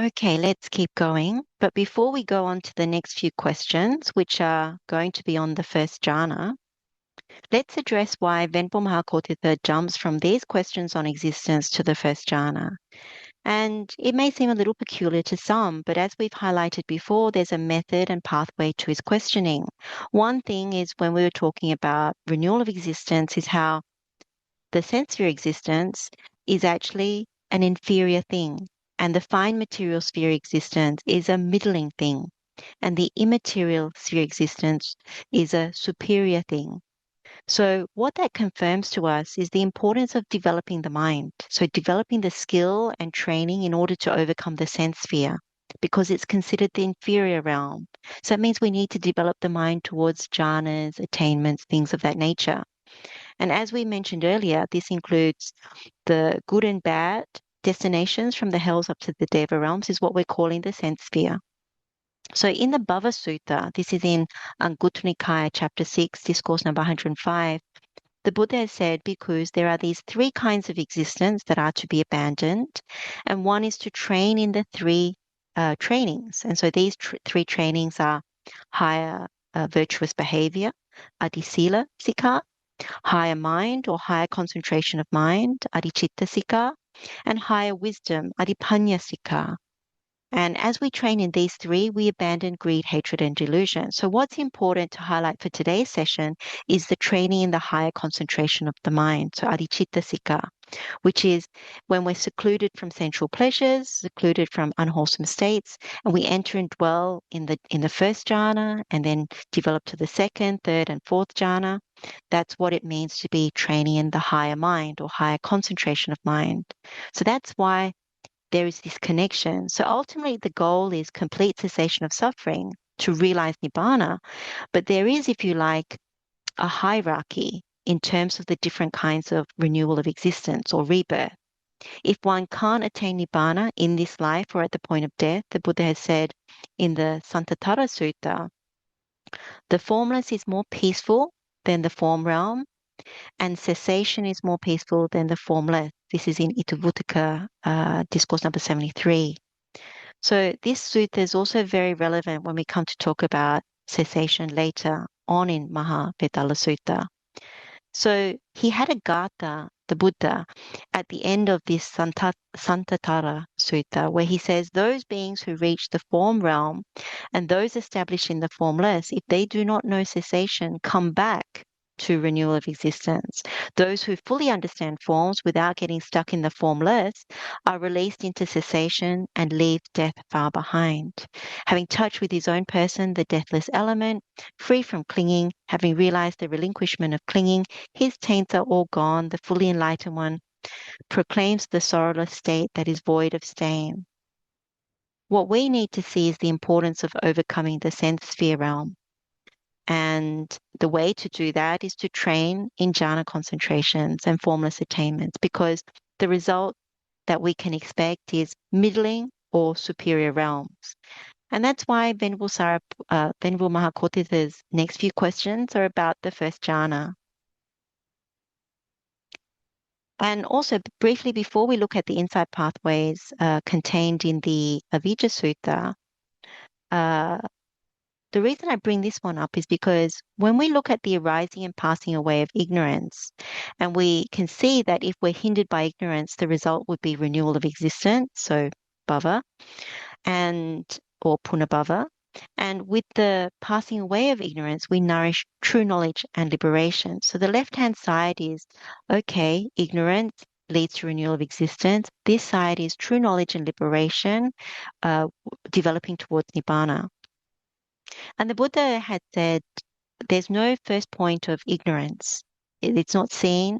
Okay, let's keep going. But before we go on to the next few questions, which are going to be on the first jhana, let's address why Venerable Mahā Koṭṭhita jumps from these questions on existence to the first jhana. And it may seem a little peculiar to some, but as we've highlighted before, there's a method and pathway to his questioning. One thing is when we were talking about renewal of existence is how the sense sphere existence is actually an inferior thing, and the fine material sphere existence is a middling thing, and the immaterial sphere existence is a superior thing. So what that confirms to us is the importance of developing the mind. So developing the skill and training in order to overcome the sense sphere, because it's considered the inferior realm. So that means we need to develop the mind towards jhanas, attainments, things of that nature. And as we mentioned earlier, this includes the good and bad destinations from the hells up to the Deva realms is what we're calling the sense sphere. So in the Bhava Sutta, this is in Anguttara Nikaya, chapter 6, discourse number 105, the Buddha has said because there are these three kinds of existence that are to be abandoned, and one is to train in the three trainings. And so these three trainings are higher virtuous behavior, adisila sikha, higher mind or higher concentration of mind, adichitta sikha, and higher wisdom, adipanya sikha. And as we train in these three, we abandon greed, hatred, and delusion. So what's important to highlight for today's session is the training in the higher concentration of the mind, so adichitta sikha, which is when we're secluded from sensual pleasures, secluded from unwholesome states, and we enter and dwell in the first jhana and then develop to the second, third, and fourth jhana. That's what it means to be training in the higher mind or higher concentration of mind. So that's why there is this connection. So ultimately, the goal is complete cessation of suffering to realize nibbana. But there is, if you like, a hierarchy in terms of the different kinds of renewal of existence or rebirth. If one can't attain nibbana in this life or at the point of death, the Buddha has said in the Santatara Sutta, the formless is more peaceful than the form realm, and cessation is more peaceful than the formless. This is in Itavuttaka, discourse number 73. So this sutta is also very relevant when we come to talk about cessation later on in Mahavedalla Sutta. So he had a gatha, the Buddha, at the end of this Santatara Sutta, where he says, those beings who reach the form realm and those established in the formless, if they do not know cessation, come back to renewal of existence. Those who fully understand forms without getting stuck in the formless are released into cessation and leave death far behind. Having touched with his own person the deathless element, free from clinging, having realized the relinquishment of clinging, his taints are all gone. The fully enlightened one proclaims the sorrowless state that is void of stain. What we need to see is the importance of overcoming the sense sphere realm. And the way to do that is to train in jhana concentrations and formless attainments, because the result that we can expect is middling or superior realms. And that's why Venerable Mahā Koṭṭhita's next few questions are about the first jhana. And also, briefly, before we look at the insight pathways contained in the Avijja Sutta, the reason I bring this one up is because when we look at the arising and passing away of ignorance, and we can see that if we're hindered by ignorance, the result would be renewal of existence, so bhava, or punabhava. And with the passing away of ignorance, we nourish true knowledge and liberation. So the left-hand side is, okay, ignorance leads to renewal of existence. This side is true knowledge and liberation, developing towards nibbana. And the Buddha had said, there's no first point of ignorance. It's not seen.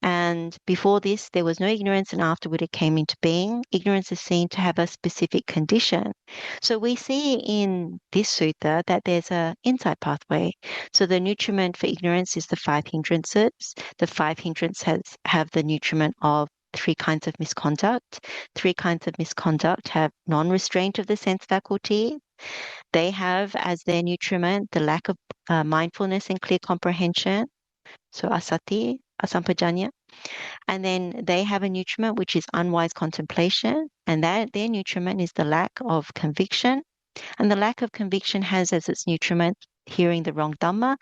And before this, there was no ignorance, and afterward it came into being. Ignorance is seen to have a specific condition. So we see in this sutta that there's an insight pathway. So the nutriment for ignorance is the 5 hindrances. The 5 hindrances have the nutriment of 3 kinds of misconduct. 3 kinds of misconduct have non-restraint of the sense faculty. They have as their nutriment the lack of mindfulness and clear comprehension, so asati, asampajanya. And then they have a nutriment which is unwise contemplation, and that their nutriment is the lack of conviction. And the lack of conviction has as its nutriment hearing the wrong Dhamma,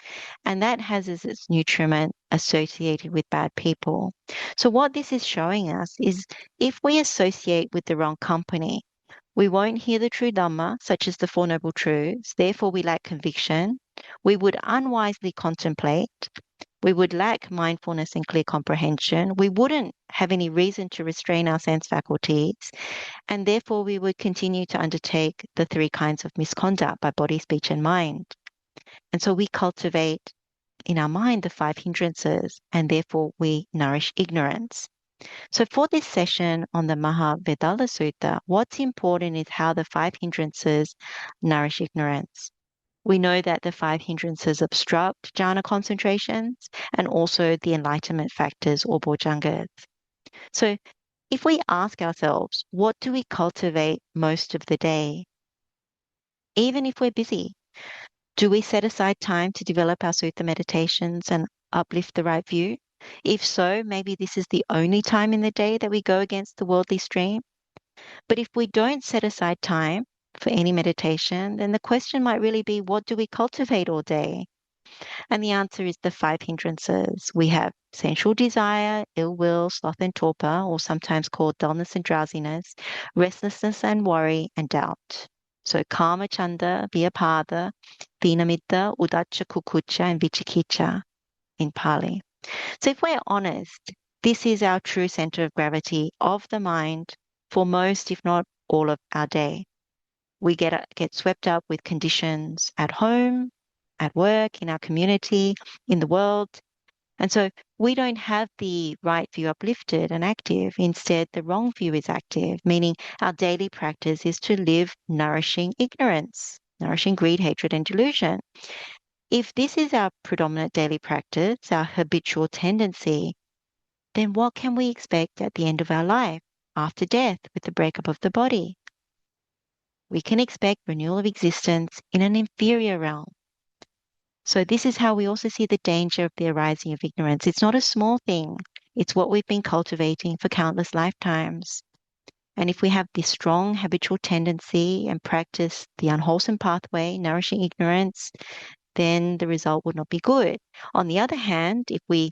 and that has as its nutriment associated with bad people. So what this is showing us is if we associate with the wrong company, we won't hear the true Dhamma, such as the Four Noble Truths, therefore we lack conviction. We would unwisely contemplate. We would lack mindfulness and clear comprehension. We wouldn't have any reason to restrain our sense faculties, and therefore we would continue to undertake the three kinds of misconduct by body, speech, and mind. And so we cultivate in our mind the five hindrances, and therefore we nourish ignorance. So for this session on the Mahavedalla Sutta, what's important is how the five hindrances nourish ignorance. We know that the five hindrances obstruct jhana concentrations and also the enlightenment factors or bojjhangas. So if we ask ourselves, what do we cultivate most of the day? Even if we're busy, do we set aside time to develop our sutta meditations and uplift the right view? If so, maybe this is the only time in the day that we go against the worldly stream. But if we don't set aside time for any meditation, then the question might really be, what do we cultivate all day? And the answer is the five hindrances. We have sensual desire, ill will, sloth and torpor, or sometimes called dullness and drowsiness, restlessness and worry, and doubt. So kama, chanda, vyapada, dhinamitta, uddacca, kukucca, and vicikicca in Pali. So if we're honest, this is our true center of gravity of the mind for most, if not all of our day. We get swept up with conditions at home, at work, in our community, in the world. And so we don't have the right view uplifted and active. Instead, the wrong view is active, meaning our daily practice is to live nourishing ignorance, nourishing greed, hatred, and delusion. If this is our predominant daily practice, our habitual tendency, then what can we expect at the end of our life, after death, with the breakup of the body? We can expect renewal of existence in an inferior realm. So this is how we also see the danger of the arising of ignorance. It's not a small thing. It's what we've been cultivating for countless lifetimes. And if we have this strong habitual tendency and practice the unwholesome pathway, nourishing ignorance, then the result would not be good. On the other hand, if we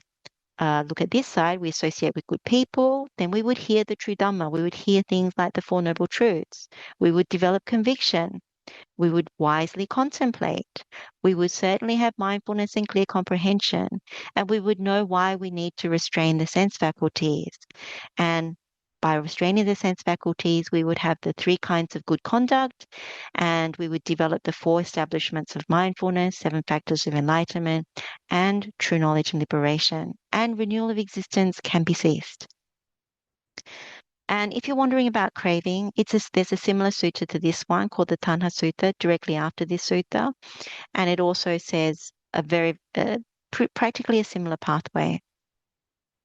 look at this side, we associate with good people, then we would hear the true Dhamma. We would hear things like the Four Noble Truths. We would develop conviction. We would wisely contemplate. We would certainly have mindfulness and clear comprehension. And we would know why we need to restrain the sense faculties. And by restraining the sense faculties, we would have the three kinds of good conduct, and we would develop the four establishments of mindfulness, seven factors of enlightenment, and true knowledge and liberation. And renewal of existence can be ceased. And if you're wondering about craving, there's a similar sutta to this one called the Tanha Sutta directly after this sutta. And it also says practically a similar pathway.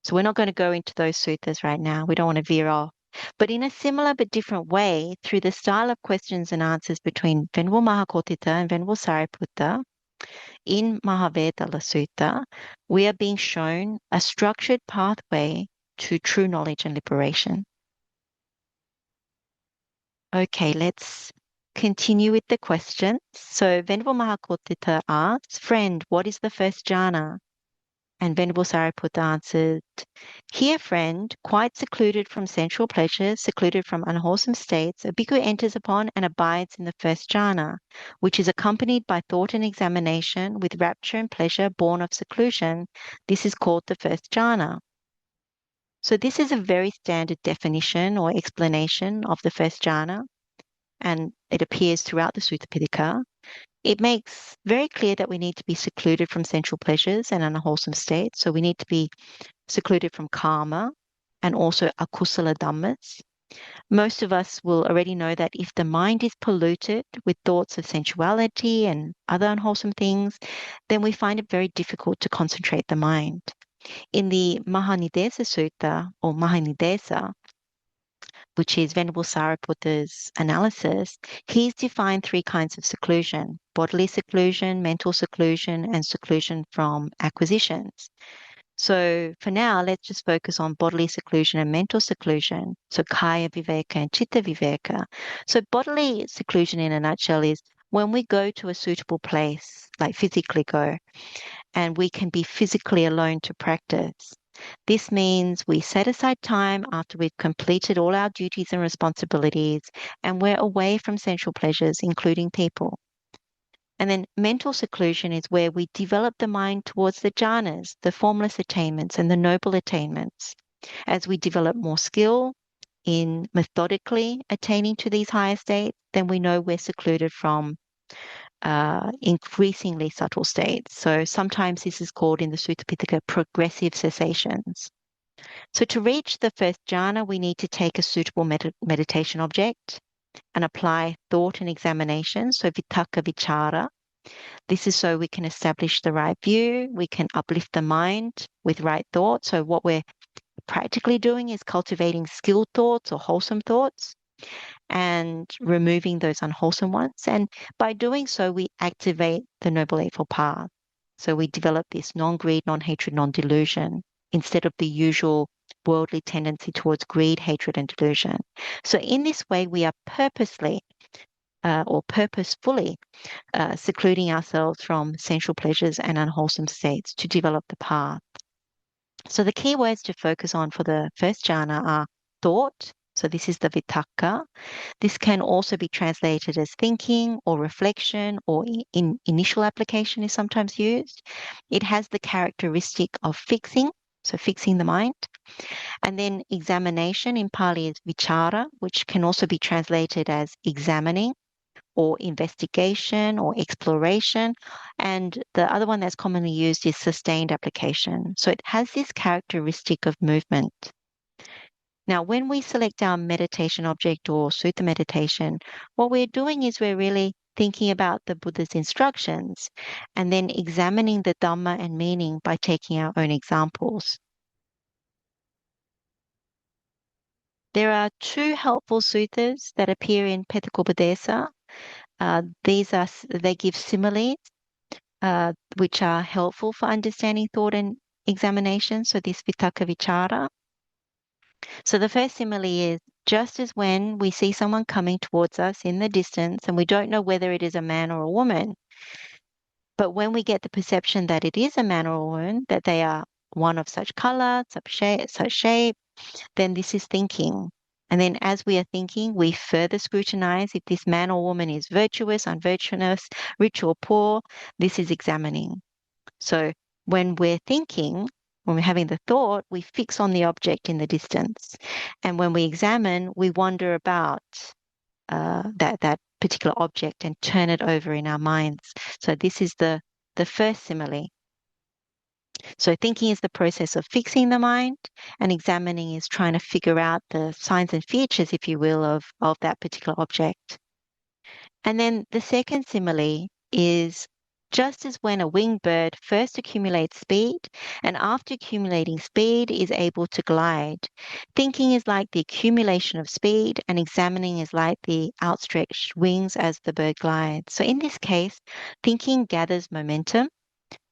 So we're not going to go into those suttas right now. We don't want to veer off. But in a similar but different way, through the style of questions and answers between Venerable Mahā Koṭṭhita and Venerable Sāriputta, in Mahavedalla Sutta, we are being shown a structured pathway to true knowledge and liberation. Okay, let's continue with the questions. So Venerable Mahā Koṭṭhita asks, friend, what is the first jhana? And Venerable Sāriputta answered, here, friend, quite secluded from sensual pleasures, secluded from unwholesome states, a bhikkhu enters upon and abides in the first jhana, which is accompanied by thought and examination with rapture and pleasure born of seclusion. This is called the first jhana. So this is a very standard definition or explanation of the first jhana, and it appears throughout the Sutta Pitaka. It makes very clear that we need to be secluded from sensual pleasures and unwholesome states. So we need to be secluded from karma and also akusala dhammas. Most of us will already know that if the mind is polluted with thoughts of sensuality and other unwholesome things, then we find it very difficult to concentrate the mind. In the Mahanidesa Sutta, or Mahanidesa, which is Venerable Sāriputta's analysis, he's defined three kinds of seclusion: bodily seclusion, mental seclusion, and seclusion from acquisitions. So for now, let's just focus on bodily seclusion and mental seclusion. So kaya viveka and chitta viveka. So bodily seclusion in a nutshell is when we go to a suitable place, like physically go, and we can be physically alone to practice. This means we set aside time after we've completed all our duties and responsibilities, and we're away from sensual pleasures, including people. And then mental seclusion is where we develop the mind towards the jhanas, the formless attainments, and the noble attainments. As we develop more skill in methodically attaining to these higher states, then we know we're secluded from increasingly subtle states. So sometimes this is called in the Sutta Pitaka progressive cessations. So to reach the first jhana, we need to take a suitable meditation object and apply thought and examination. So vitakka vichara. This is so we can establish the right view. We can uplift the mind with right thought. So what we're practically doing is cultivating skilled thoughts or wholesome thoughts and removing those unwholesome ones. And by doing so, we activate the Noble Eightfold Path. So we develop this non-greed, non-hatred, non-delusion instead of the usual worldly tendency towards greed, hatred, and delusion. So in this way, we are purposefully secluding ourselves from sensual pleasures and unwholesome states to develop the path. So the key words to focus on for the first jhana are thought. So this is the vitakka. This can also be translated as thinking or reflection, or in initial application is sometimes used. It has the characteristic of fixing, so fixing the mind. And then examination in Pali is vichara, which can also be translated as examining or investigation or exploration. And the other one that's commonly used is sustained application. So it has this characteristic of movement. Now, when we select our meditation object or sutta meditation, what we're doing is we're really thinking about the Buddha's instructions and then examining the Dhamma and meaning by taking our own examples. There are two helpful suttas that appear in Pethakopadesa. They give similes, which are helpful for understanding thought and examination. So this vitakka vichara. So the first simile is just as when we see someone coming towards us in the distance and we don't know whether it is a man or a woman, but when we get the perception that it is a man or a woman, that they are one of such color, such shape, then this is thinking. And then as we are thinking, we further scrutinize if this man or woman is virtuous, unvirtuous, rich or poor. This is examining. So when we're thinking, when we're having the thought, we fix on the object in the distance. And when we examine, we wonder about that particular object and turn it over in our minds. So this is the first simile. So thinking is the process of fixing the mind, and examining is trying to figure out the signs and features, if you will, of that particular object. And then the second simile is just as when a winged bird first accumulates speed and after accumulating speed is able to glide. Thinking is like the accumulation of speed and examining is like the outstretched wings as the bird glides. So in this case, thinking gathers momentum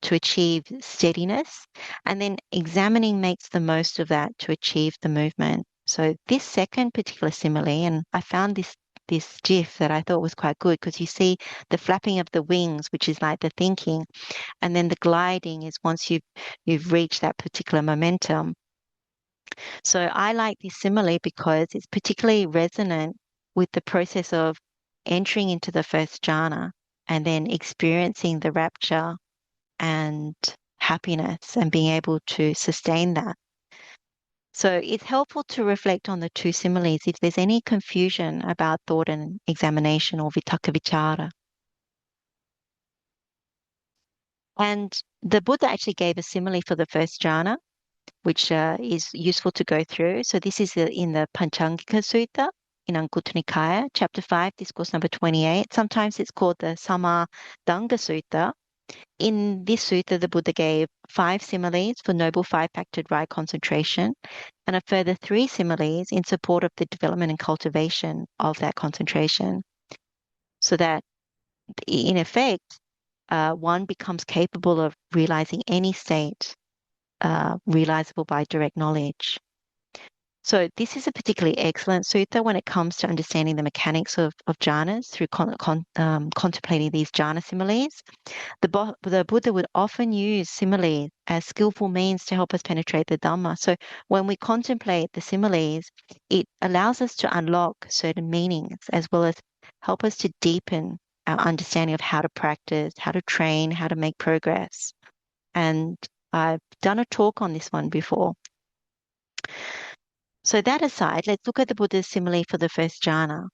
to achieve steadiness, and then examining makes the most of that to achieve the movement. So this second particular simile, and I found this GIF that I thought was quite good because you see the flapping of the wings, which is like the thinking, and then the gliding is once you've reached that particular momentum. So I like this simile because it's particularly resonant with the process of entering into the first jhana and then experiencing the rapture and happiness and being able to sustain that. So it's helpful to reflect on the two similes if there's any confusion about thought and examination or vitakka vichara. And the Buddha actually gave a simile for the first jhana, which is useful to go through. So this is in the Panchangika Sutta in Anguttara Nikaya, chapter 5, discourse number 28. Sometimes it's called the Samadanga Sutta. In this sutta, the Buddha gave 5 similes for noble 5-factored right concentration and a further 3 similes in support of the development and cultivation of that concentration. So that, in effect, one becomes capable of realizing any state realizable by direct knowledge. So this is a particularly excellent sutta when it comes to understanding the mechanics of jhanas through contemplating these jhana similes. The Buddha would often use similes as skillful means to help us penetrate the Dhamma. So when we contemplate the similes, it allows us to unlock certain meanings as well as help us to deepen our understanding of how to practice, how to train, how to make progress. And I've done a talk on this one before. So that aside, let's look at the Buddha's simile for the first jhana.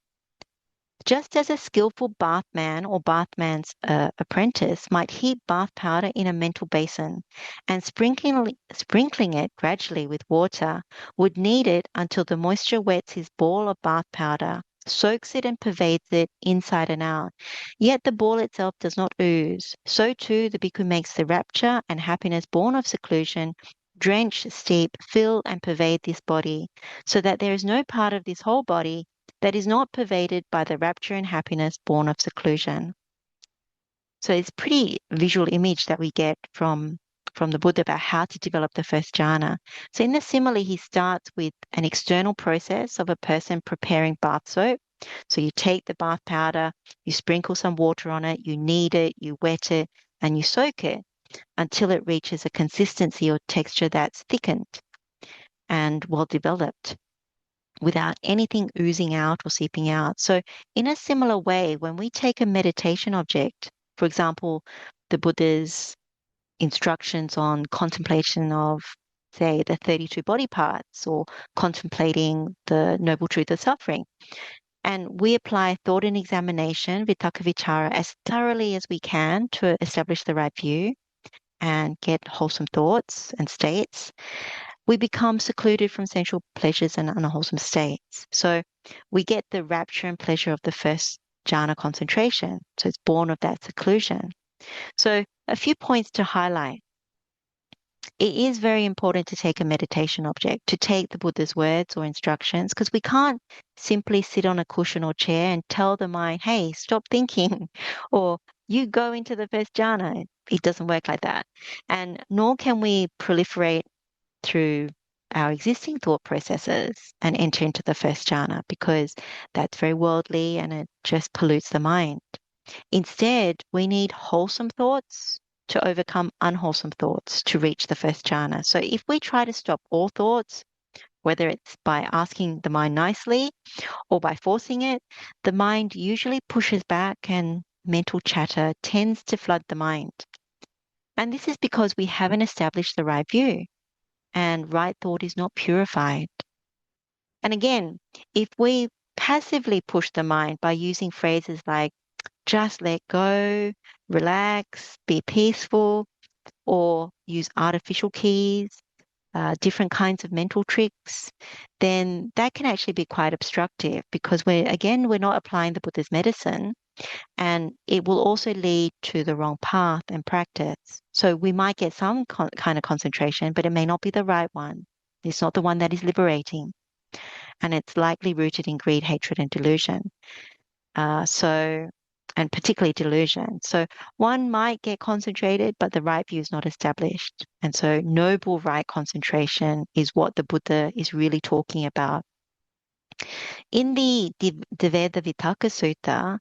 Just as a skillful bathman or bathman's apprentice might heat bath powder in a mental basin and sprinkling it gradually with water, would knead it until the moisture wets his ball of bath powder, soaks it and pervades it inside and out. Yet the ball itself does not ooze. So too the bhikkhu makes the rapture and happiness born of seclusion drench, steep, fill and pervade this body, so that there is no part of this whole body that is not pervaded by the rapture and happiness born of seclusion. So it's a pretty visual image that we get from the Buddha about how to develop the first jhana. So in the simile, he starts with an external process of a person preparing bath soap. So you take the bath powder, you sprinkle some water on it, you knead it, you wet it, and you soak it until it reaches a consistency or texture that's thickened and well developed, without anything oozing out or seeping out. So in a similar way, when we take a meditation object, for example, the Buddha's instructions on contemplation of, say, the 32 body parts, or contemplating the noble truth of suffering, and we apply thought and examination, vitakka vichara, as thoroughly as we can to establish the right view and get wholesome thoughts and states, we become secluded from sensual pleasures and unwholesome states. So we get the rapture and pleasure of the first jhana concentration. So it's born of that seclusion. So a few points to highlight. It is very important to take a meditation object, to take the Buddha's words or instructions, because we can't simply sit on a cushion or chair and tell the mind, hey, stop thinking, or you go into the first jhana. It doesn't work like that. And nor can we proliferate through our existing thought processes and enter into the first jhana, because that's very worldly and it just pollutes the mind. Instead, we need wholesome thoughts to overcome unwholesome thoughts to reach the first jhana. So if we try to stop all thoughts, whether it's by asking the mind nicely or by forcing it, the mind usually pushes back and mental chatter tends to flood the mind. And this is because we haven't established the right view and right thought is not purified. And again, if we passively push the mind by using phrases like just let go, relax, be peaceful, or use artificial keys, different kinds of mental tricks, then that can actually be quite obstructive, because we're not applying the Buddha's medicine, and it will also lead to the wrong path and practice. So we might get some kind of concentration, but it may not be the right one. It's not the one that is liberating, and it's likely rooted in greed, hatred, and delusion. And particularly delusion. So one might get concentrated, but the right view is not established. And so noble right concentration is what the Buddha is really talking about. In the Deveda Vitakka Sutta,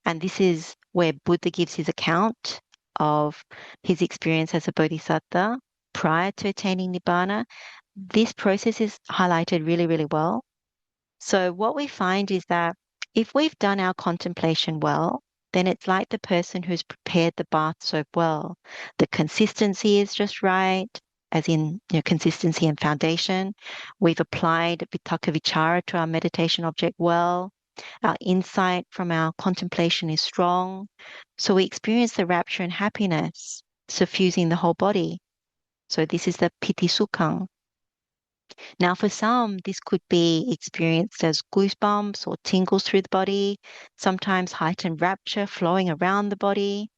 and this is where Buddha gives his account of his experience as a bodhisattva prior to attaining Nibbana, this process is highlighted really, really well. So what we find is that if we've done our contemplation well, then it's like the person who's prepared the bath soap well. The consistency is just right, as in consistency and foundation. We've applied vitakka vichara to our meditation object well. Our insight from our contemplation is strong. So we experience the rapture and happiness suffusing the whole body. So this is the piti sukhang. Now, for some, this could be experienced as goosebumps or tingles through the body, sometimes heightened rapture flowing around the body,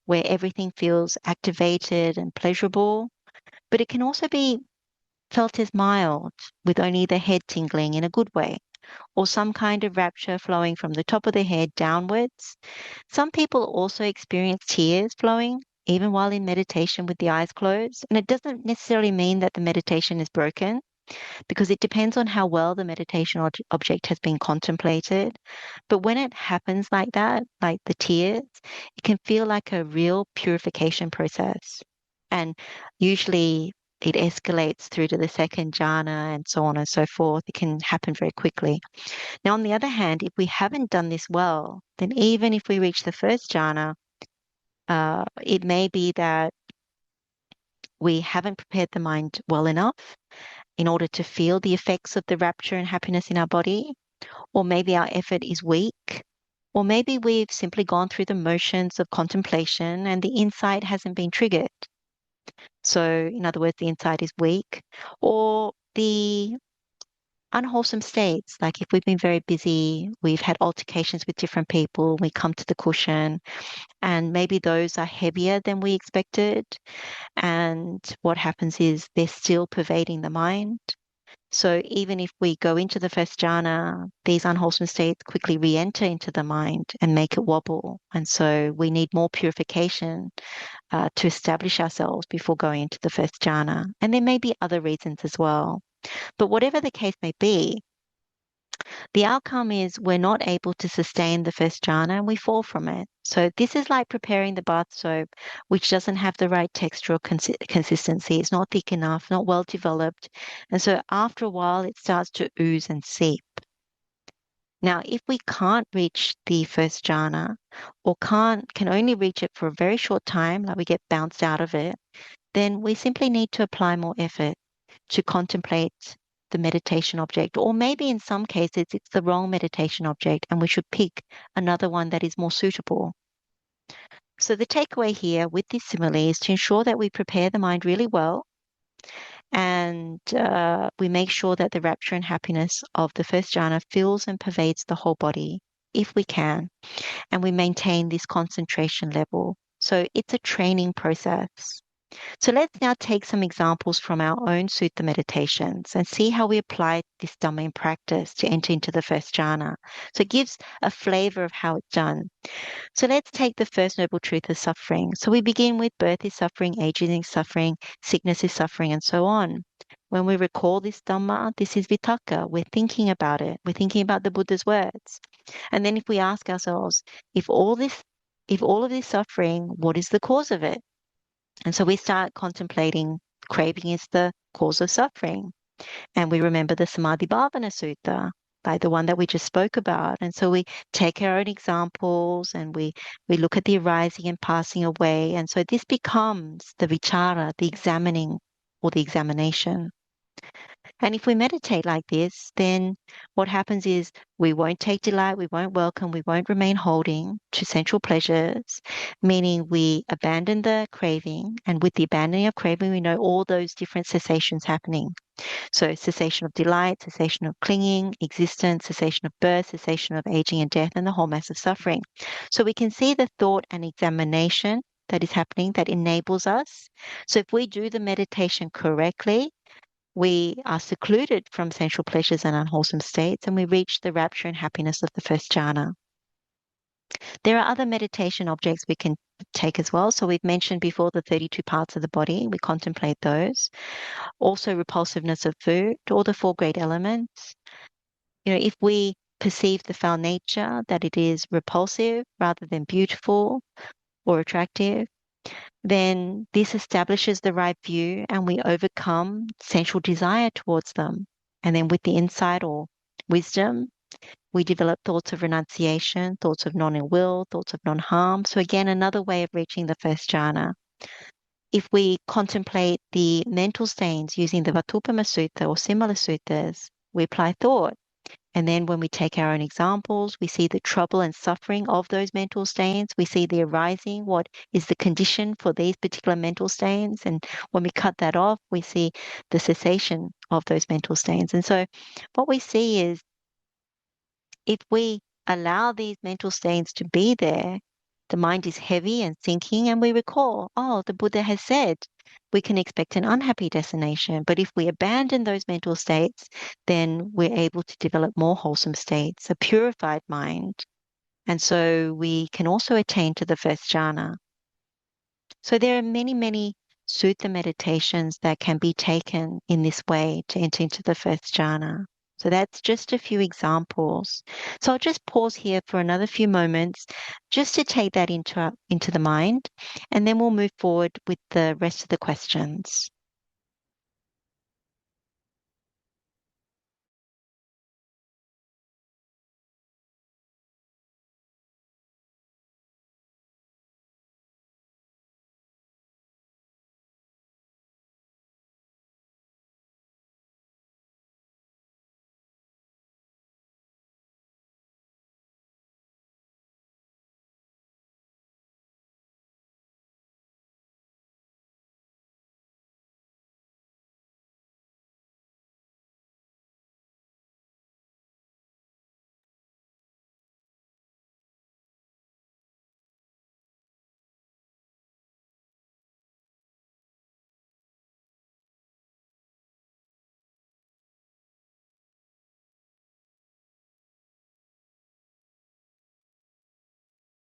where everything feels activated and pleasurable. But it can also be felt as mild, with only the head tingling in a good way, or some kind of rapture flowing from the top of the head downwards. Some people also experience tears flowing even while in meditation with the eyes closed. And it doesn't necessarily mean that the meditation is broken, because it depends on how well the meditation object has been contemplated. But when it happens like that, like the tears, it can feel like a real purification process. And usually it escalates through to the second jhana and so on and so forth. It can happen very quickly. Now, on the other hand, if we haven't done this well, then even if we reach the first jhana, it may be that we haven't prepared the mind well enough in order to feel the effects of the rapture and happiness in our body, or maybe our effort is weak, or maybe we've simply gone through the motions of contemplation and the insight hasn't been triggered. So, in other words, the insight is weak, or the unwholesome states, like if we've been very busy, we've had altercations with different people, we come to the cushion, and maybe those are heavier than we expected. And what happens is they're still pervading the mind. So even if we go into the first jhana, these unwholesome states quickly re-enter into the mind and make it wobble. And so we need more purification to establish ourselves before going into the first jhana. And there may be other reasons as well. But whatever the case may be, the outcome is we're not able to sustain the first jhana and we fall from it. So this is like preparing the bath soap, which doesn't have the right texture or consistency. It's not thick enough, not well developed. And so after a while, it starts to ooze and seep. Now, if we can't reach the first jhana, or can only reach it for a very short time, like we get bounced out of it, then we simply need to apply more effort to contemplate the meditation object. Or maybe in some cases it's the wrong meditation object and we should pick another one that is more suitable. So the takeaway here with this simile is to ensure that we prepare the mind really well, and we make sure that the rapture and happiness of the first jhana fills and pervades the whole body, if we can, and we maintain this concentration level. So it's a training process. So let's now take some examples from our own sutta meditations and see how we apply this Dhamma in practice to enter into the first jhana. So it gives a flavor of how it's done. So let's take the first noble truth of suffering. So we begin with birth is suffering, aging is suffering, sickness is suffering, and so on. When we recall this Dhamma, this is vitaka. We're thinking about it. We're thinking about the Buddha's words. And then if we ask ourselves, if all of this suffering, what is the cause of it? And so we start contemplating craving is the cause of suffering. And we remember the Samadhi Bhavana Sutta, like the one that we just spoke about. And so we take our own examples and we look at the arising and passing away. And so this becomes the vichara, the examining or the examination. And if we meditate like this, then what happens is we won't take delight, we won't welcome, we won't remain holding to sensual pleasures, meaning we abandon the craving. And with the abandoning of craving, we know all those different cessations happening. So cessation of delight, cessation of clinging, existence, cessation of birth, cessation of aging and death, and the whole mass of suffering. So we can see the thought and examination that is happening that enables us. So if we do the meditation correctly, we are secluded from sensual pleasures and unwholesome states, and we reach the rapture and happiness of the first jhana. There are other meditation objects we can take as well. So we've mentioned before the 32 parts of the body. We contemplate those. Also repulsiveness of food, or the four great elements. If we perceive the foul nature, that it is repulsive rather than beautiful or attractive, then this establishes the right view and we overcome sensual desire towards them. And then with the insight or wisdom, we develop thoughts of renunciation, thoughts of non-ill will, thoughts of non-harm. So again, another way of reaching the first jhana. If we contemplate the mental stains using the Vatupama Sutta or similar suttas, we apply thought. And then when we take our own examples, we see the trouble and suffering of those mental stains. We see the arising, what is the condition for these particular mental stains. And when we cut that off, we see the cessation of those mental stains. And so what we see is if we allow these mental stains to be there, the mind is heavy and sinking, and we recall, oh, the Buddha has said we can expect an unhappy destination. But if we abandon those mental states, then we're able to develop more wholesome states, a purified mind. And so we can also attain to the first jhana. So there are many, many sutta meditations that can be taken in this way to enter into the first jhana. So that's just a few examples. So I'll just pause here for another few moments just to take that into the mind, and then we'll move forward with the rest of the questions.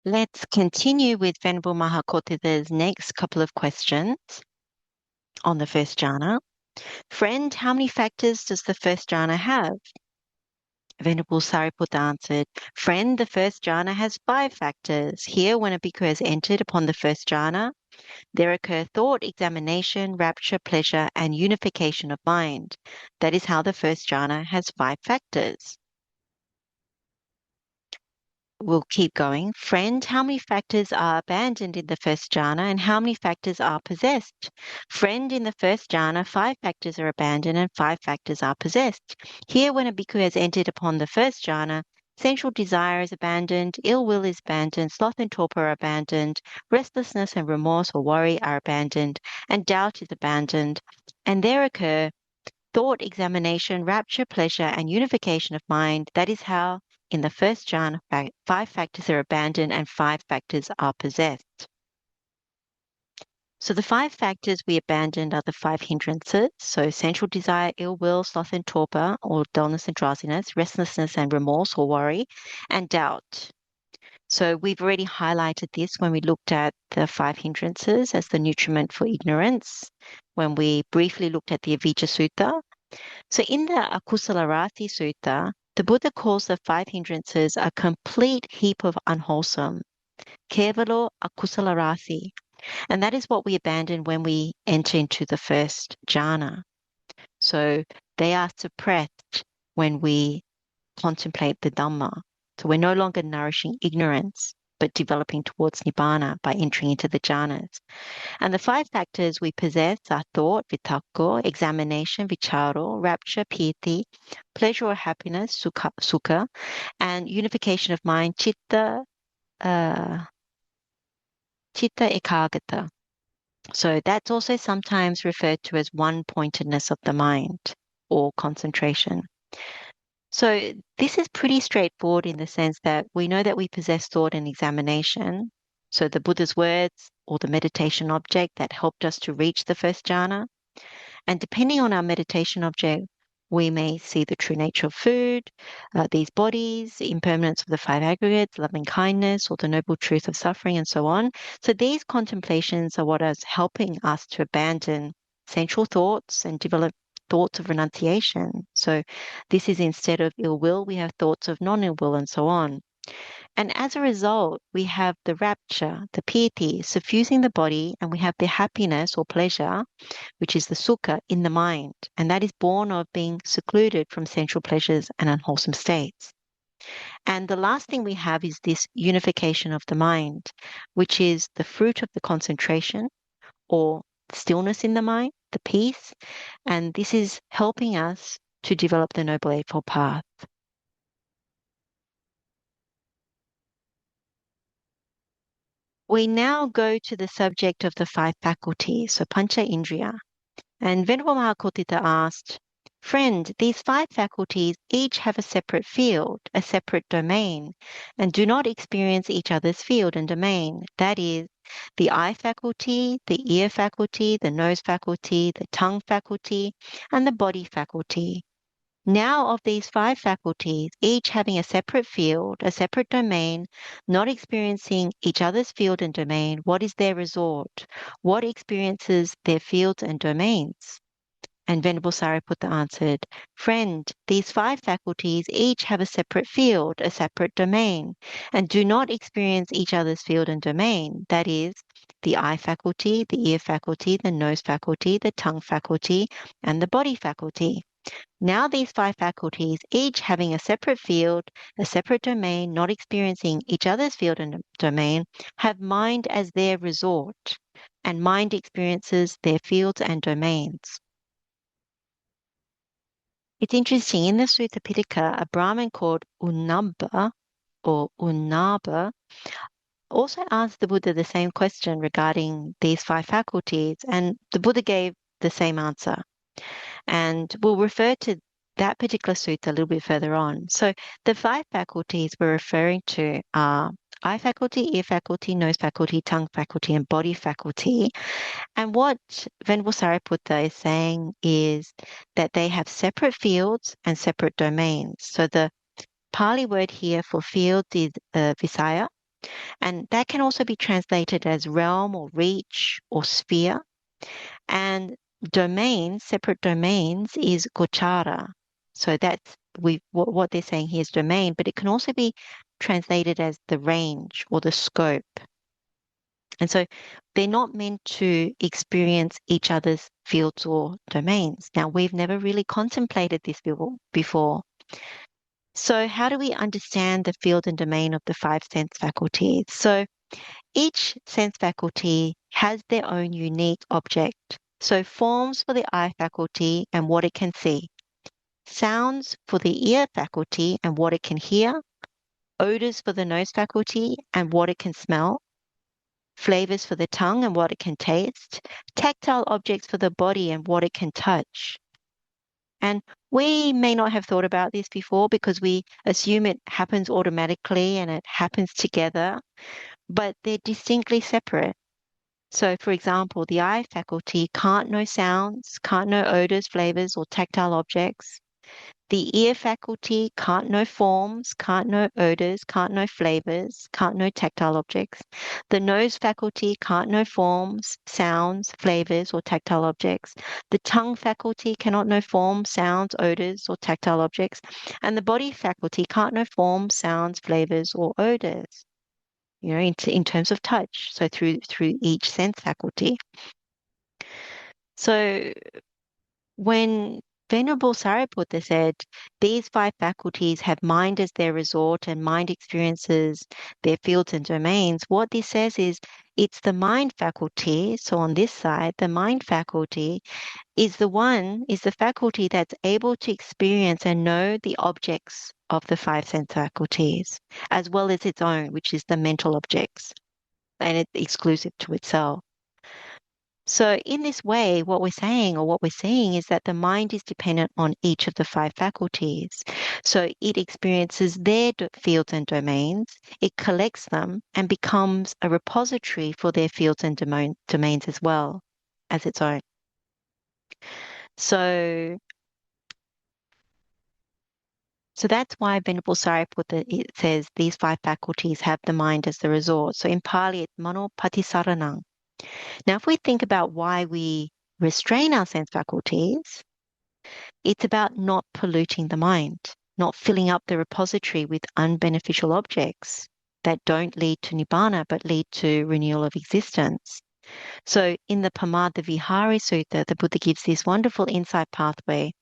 Let's continue with Venerable Mahā Koṭṭhita's next couple of questions on the first jhana. Friend, how many factors does the first jhana have? Venerable Sāriputta answered, Friend, the first jhana has 5 factors. Here, when a bhikkhu has entered upon the first jhana, there occur thought, examination, rapture, pleasure, and unification of mind. That is how the first jhana has 5 factors. We'll keep going. Friend, how many factors are abandoned in the first jhana and how many factors are possessed? Friend, in the first jhana, 5 factors are abandoned and 5 factors are possessed. Here, when a bhikkhu has entered upon the first jhana, sensual desire is abandoned, ill will is abandoned, sloth and torpor are abandoned, restlessness and remorse or worry are abandoned, and doubt is abandoned. And there occur thought, examination, rapture, pleasure, and unification of mind. That is how in the first jhana, 5 factors are abandoned and 5 factors are possessed. So the 5 factors we abandoned are the 5 hindrances. So sensual desire, ill will, sloth and torpor, or dullness and drowsiness, restlessness and remorse or worry, and doubt. So we've already highlighted this when we looked at the 5 hindrances as the nutriment for ignorance, when we briefly looked at the Avijja Sutta. So in the Akusalarati Sutta, the Buddha calls the 5 hindrances a complete heap of unwholesome, kevalo akusalarati, and that is what we abandon when we enter into the first jhana. So they are suppressed when we contemplate the Dhamma. So we're no longer nourishing ignorance, but developing towards Nibbana by entering into the jhanas. And the 5 factors we possess are thought, vitakko, examination, vicharo, rapture, piti, pleasure or happiness, sukha, and unification of mind, chitta ekagata. So that's also sometimes referred to as one-pointedness of the mind or concentration. So this is pretty straightforward in the sense that we know that we possess thought and examination. So the Buddha's words or the meditation object that helped us to reach the first jhana. And depending on our meditation object, we may see the true nature of food, these bodies, the impermanence of the 5 aggregates, loving kindness, or the noble truth of suffering, and so on. So these contemplations are what is helping us to abandon sensual thoughts and develop thoughts of renunciation. So this is instead of ill will, we have thoughts of non-ill will and so on. And as a result, we have the rapture, the piti, suffusing the body, and we have the happiness or pleasure, which is the sukha, in the mind. And that is born of being secluded from sensual pleasures and unwholesome states. And the last thing we have is this unification of the mind, which is the fruit of the concentration or stillness in the mind, the peace. And this is helping us to develop the Noble Eightfold Path. We now go to the subject of the 5 faculties, so pancha indriya. And Venerable Mahā Koṭṭhita asked, Friend, these 5 faculties each have a separate field, a separate domain, and do not experience each other's field and domain. That is, the eye faculty, the ear faculty, the nose faculty, the tongue faculty, and the body faculty. Now of these 5 faculties, each having a separate field, a separate domain, not experiencing each other's field and domain, what is their resort? What experiences their fields and domains? And Venerable Sāriputta answered, Friend, these 5 faculties each have a separate field, a separate domain, and do not experience each other's field and domain. That is, the eye faculty, the ear faculty, the nose faculty, the tongue faculty, and the body faculty. Now these 5 faculties, each having a separate field, a separate domain, not experiencing each other's field and domain, have mind as their resort, and mind experiences their fields and domains. It's interesting, in the Sutta Pitaka, a Brahmin called Unnaba also asked the Buddha the same question regarding these 5 faculties, and the Buddha gave the same answer. And we'll refer to that particular sutta a little bit further on. So the 5 faculties we're referring to are eye faculty, ear faculty, nose faculty, tongue faculty, and body faculty. And what Venerable Sāriputta is saying is that they have separate fields and separate domains. So the Pali word here for field is vissajjaka, and that can also be translated as realm or reach or sphere. And domains, separate domains, is gochara. So that's what they're saying here is domain, but it can also be translated as the range or the scope. And so they're not meant to experience each other's fields or domains. Now, we've never really contemplated this before. So how do we understand the field and domain of the 5 sense faculties? So each sense faculty has their own unique object. So forms for the eye faculty and what it can see, sounds for the ear faculty and what it can hear, odors for the nose faculty and what it can smell, flavors for the tongue and what it can taste, tactile objects for the body and what it can touch. And we may not have thought about this before because we assume it happens automatically and it happens together, but they're distinctly separate. So, for example, the eye faculty can't know sounds, can't know odors, flavors, or tactile objects. The ear faculty can't know forms, can't know odors, can't know flavors, can't know tactile objects. The nose faculty can't know forms, sounds, flavors, or tactile objects. The tongue faculty cannot know forms, sounds, odors, or tactile objects. And the body faculty can't know forms, sounds, flavors, or odors, in terms of touch. So through each sense faculty. So when Venerable Sāriputta said, these 5 faculties have mind as their resort and mind experiences their fields and domains, what this says is it's the mind faculty. So on this side, the mind faculty is the faculty that's able to experience and know the objects of the 5 sense faculties, as well as its own, which is the mental objects, and it's exclusive to itself. So in this way, what we're saying or what we're seeing is that the mind is dependent on each of the 5 faculties. So it experiences their fields and domains, it collects them and becomes a repository for their fields and domains as well as its own. So that's why Venerable Sāriputta, it says these 5 faculties have the mind as the resort. So in Pali, it's mano patisaranang. Now, if we think about why we restrain our sense faculties, it's about not polluting the mind, not filling up the repository with unbeneficial objects that don't lead to nibbana but lead to renewal of existence. So in the Pamada Vihari Sutta, the Buddha gives this wonderful insight pathway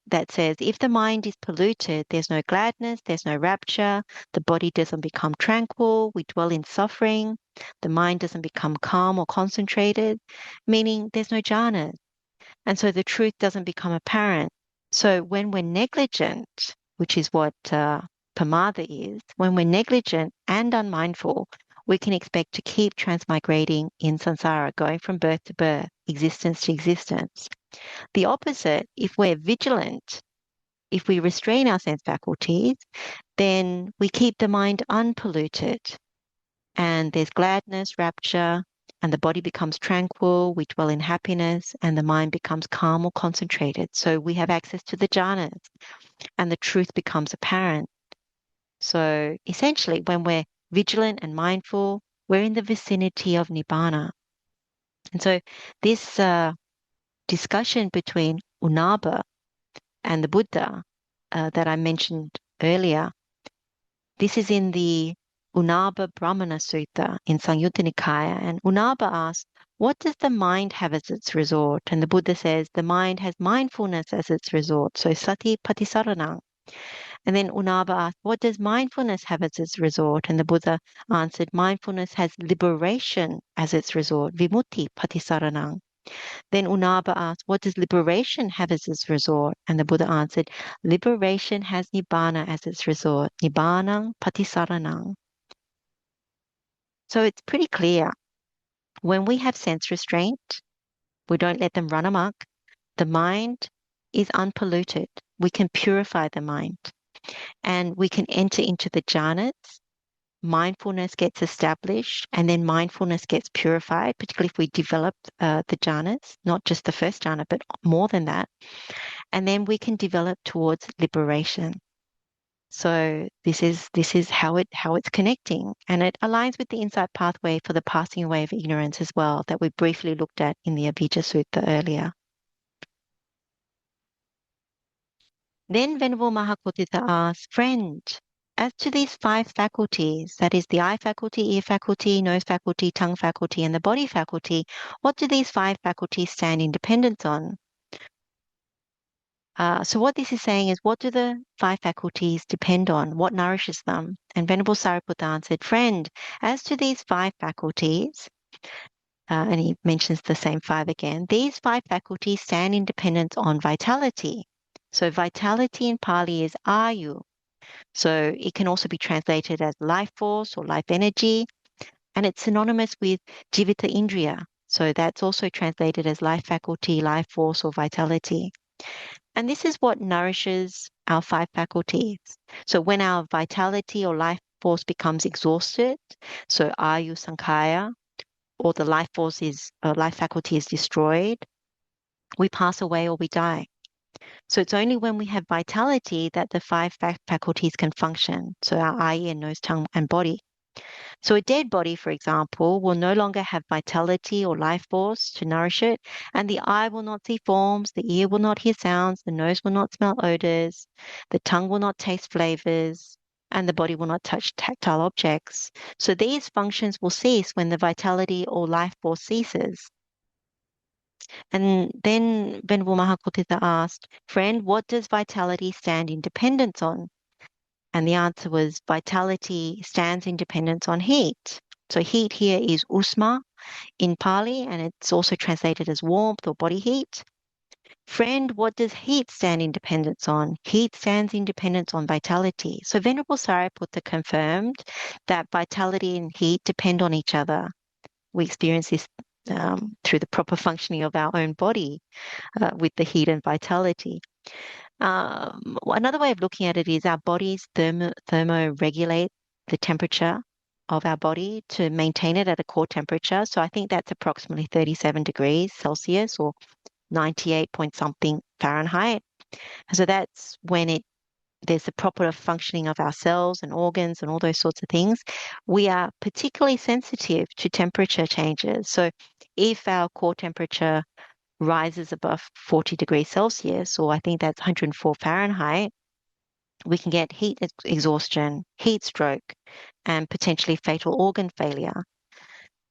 that says if the mind is polluted, there's no gladness, there's no rapture, the body doesn't become tranquil, we dwell in suffering, the mind doesn't become calm or concentrated, meaning there's no jhana. And so the truth doesn't become apparent. So when we're negligent, which is what pamada is, when we're negligent and unmindful, we can expect to keep transmigrating in samsara, going from birth to birth, existence to existence. The opposite, if we're vigilant, if we restrain our sense faculties, then we keep the mind unpolluted. And there's gladness, rapture, and the body becomes tranquil, we dwell in happiness, and the mind becomes calm or concentrated. So we have access to the jhanas, and the truth becomes apparent. So essentially, when we're vigilant and mindful, we're in the vicinity of nibbana. And so this discussion between Unaba and the Buddha that I mentioned earlier, this is in the Unaba Brahmana Sutta in Samyutta Nikaya. And Unaba asks, what does the mind have as its resort? And the Buddha says, the mind has mindfulness as its resort. So sati patisaranang. And then Unaba asked, what does mindfulness have as its resort? And the Buddha answered, mindfulness has liberation as its resort. Vimutti patisaranang. Then Unaba asked, what does liberation have as its resort? And the Buddha answered, liberation has Nibbana as its resort. Nibbanang patisaranang. So it's pretty clear. When we have sense restraint, we don't let them run amok. The mind is unpolluted. We can purify the mind and we can enter into the jhanas. Mindfulness gets established and then mindfulness gets purified, particularly if we develop the jhanas, not just the first jhana, but more than that. And then we can develop towards liberation. So this is how it's connecting, and it aligns with the insight pathway for the passing away of ignorance as well that we briefly looked at in the Avijja Sutta earlier. Then Venerable Mahā Koṭṭhita asks, friend, as to these 5 faculties, that is the eye faculty, ear faculty, nose faculty, tongue faculty, and the body faculty, what do these 5 faculties stand in dependence on? So what this is saying is, what do the 5 faculties depend on? What nourishes them? And Venerable Sāriputta answered, friend, as to these 5 faculties, and he mentions the same 5 again, these 5 faculties stand in dependence on vitality. So vitality in Pali is ayu. So it can also be translated as life force or life energy, and it's synonymous with jivita indriya. So that's also translated as life faculty, life force, or vitality. And this is what nourishes our 5 faculties. So when our vitality or life force becomes exhausted, so ayu sankhaya, or the life force is, life faculty is destroyed, we pass away or we die. So it's only when we have vitality that the 5 faculties can function. So our eye, ear, nose, tongue, and body. So a dead body, for example, will no longer have vitality or life force to nourish it, and the eye will not see forms, the ear will not hear sounds, the nose will not smell odors, the tongue will not taste flavors, and the body will not touch tactile objects. So these functions will cease when the vitality or life force ceases. And then Venerable Mahā Koṭṭhita asked, friend, what does vitality stand in dependence on? And the answer was vitality stands in dependence on heat. So heat here is usma in Pali, and it's also translated as warmth or body heat. Friend, what does heat stand in dependence on? Heat stands in dependence on vitality. So Venerable Sāriputta confirmed that vitality and heat depend on each other. We experience this through the proper functioning of our own body with the heat and vitality. Another way of looking at it is our bodies thermoregulate the temperature of our body to maintain it at a core temperature. So I think that's approximately 37 degrees Celsius or 98 point something Fahrenheit. So that's when there's the proper functioning of our cells and organs and all those sorts of things. We are particularly sensitive to temperature changes. So if our core temperature rises above 40 degrees Celsius, or I think that's 104 Fahrenheit, we can get heat exhaustion, heat stroke, and potentially fatal organ failure.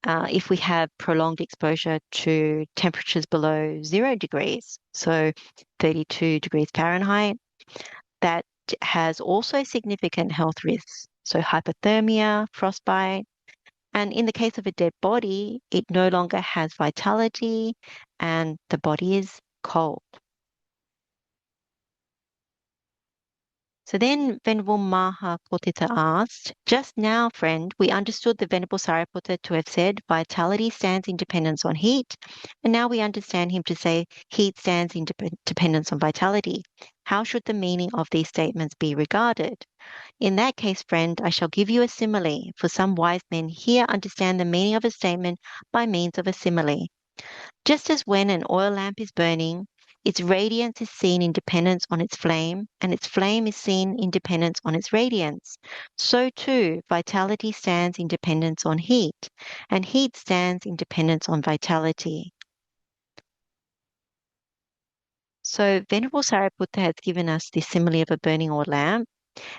If we have prolonged exposure to temperatures below 0 degrees, so 32 degrees Fahrenheit, that has also significant health risks. So hypothermia, frostbite, and in the case of a dead body, it no longer has vitality and the body is cold. So then Venerable Mahā Koṭṭhita asked, just now, friend, we understood the Venerable Sāriputta to have said vitality stands in dependence on heat, and now we understand him to say heat stands in dependence on vitality. How should the meaning of these statements be regarded? In that case, friend, I shall give you a simile, for some wise men here understand the meaning of a statement by means of a simile. Just as when an oil lamp is burning, its radiance is seen in dependence on its flame, and its flame is seen in dependence on its radiance, so too vitality stands in dependence on heat, and heat stands in dependence on vitality. So Venerable Sāriputta has given us the simile of a burning oil lamp,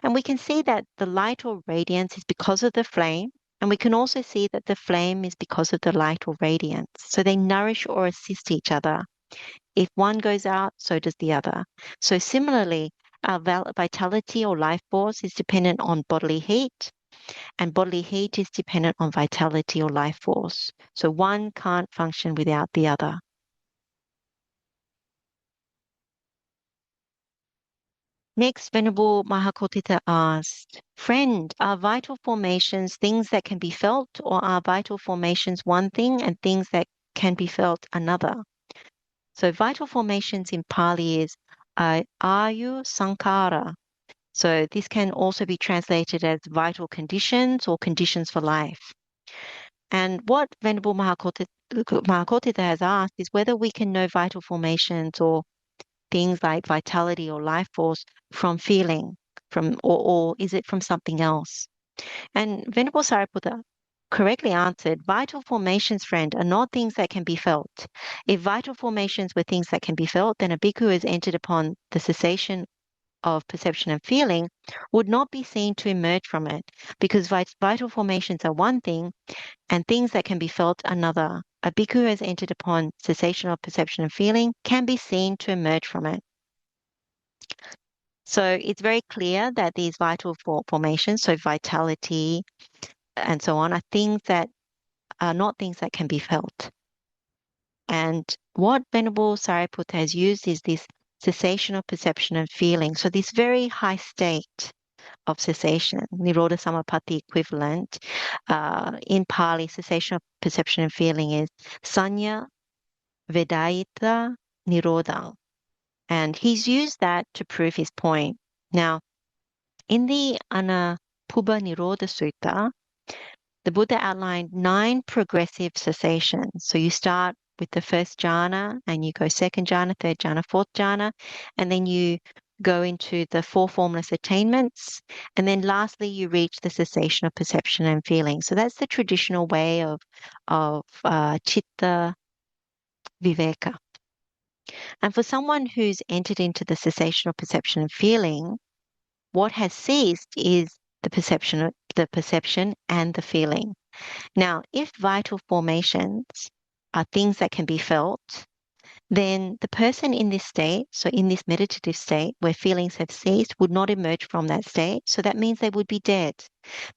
and we can see that the light or radiance is because of the flame, and we can also see that the flame is because of the light or radiance. So they nourish or assist each other. If one goes out, so does the other. So similarly, our vitality or life force is dependent on bodily heat, and bodily heat is dependent on vitality or life force. So one can't function without the other. Next, Venerable Mahā Koṭṭhita asked, friend, are vital formations things that can be felt, or are vital formations one thing and things that can be felt another? So vital formations in Pali is ayu sankara. So this can also be translated as vital conditions or conditions for life. And what Venerable Mahā Koṭṭhita has asked is whether we can know vital formations or things like vitality or life force from feeling, or is it from something else? And Venerable Sāriputta correctly answered, vital formations, friend, are not things that can be felt. If vital formations were things that can be felt, then a bhikkhu has entered upon the cessation of perception and feeling would not be seen to emerge from it, because vital formations are one thing and things that can be felt another. A bhikkhu has entered upon cessation of perception and feeling can be seen to emerge from it. So it's very clear that these vital formations, so vitality and so on, are things that are not things that can be felt. And what Venerable Sāriputta has used is this cessation of perception and feeling. So this very high state of cessation, Nirodha Samapatti equivalent, in Pali, cessation of perception and feeling is Sanya Vedayita Nirodha. And he's used that to prove his point. Now, in the Anapubbha Nirodha Sutta, the Buddha outlined 9 progressive cessations. So you start with the first jhana and you go second jhana, third jhana, fourth jhana, and then you go into the 4 formless attainments. And then lastly, you reach the cessation of perception and feeling. So that's the traditional way of citta viveka. And for someone who's entered into the cessation of perception and feeling, what has ceased is the perception and the feeling. Now, if vital formations are things that can be felt, then the person in this state, so in this meditative state where feelings have ceased, would not emerge from that state. So that means they would be dead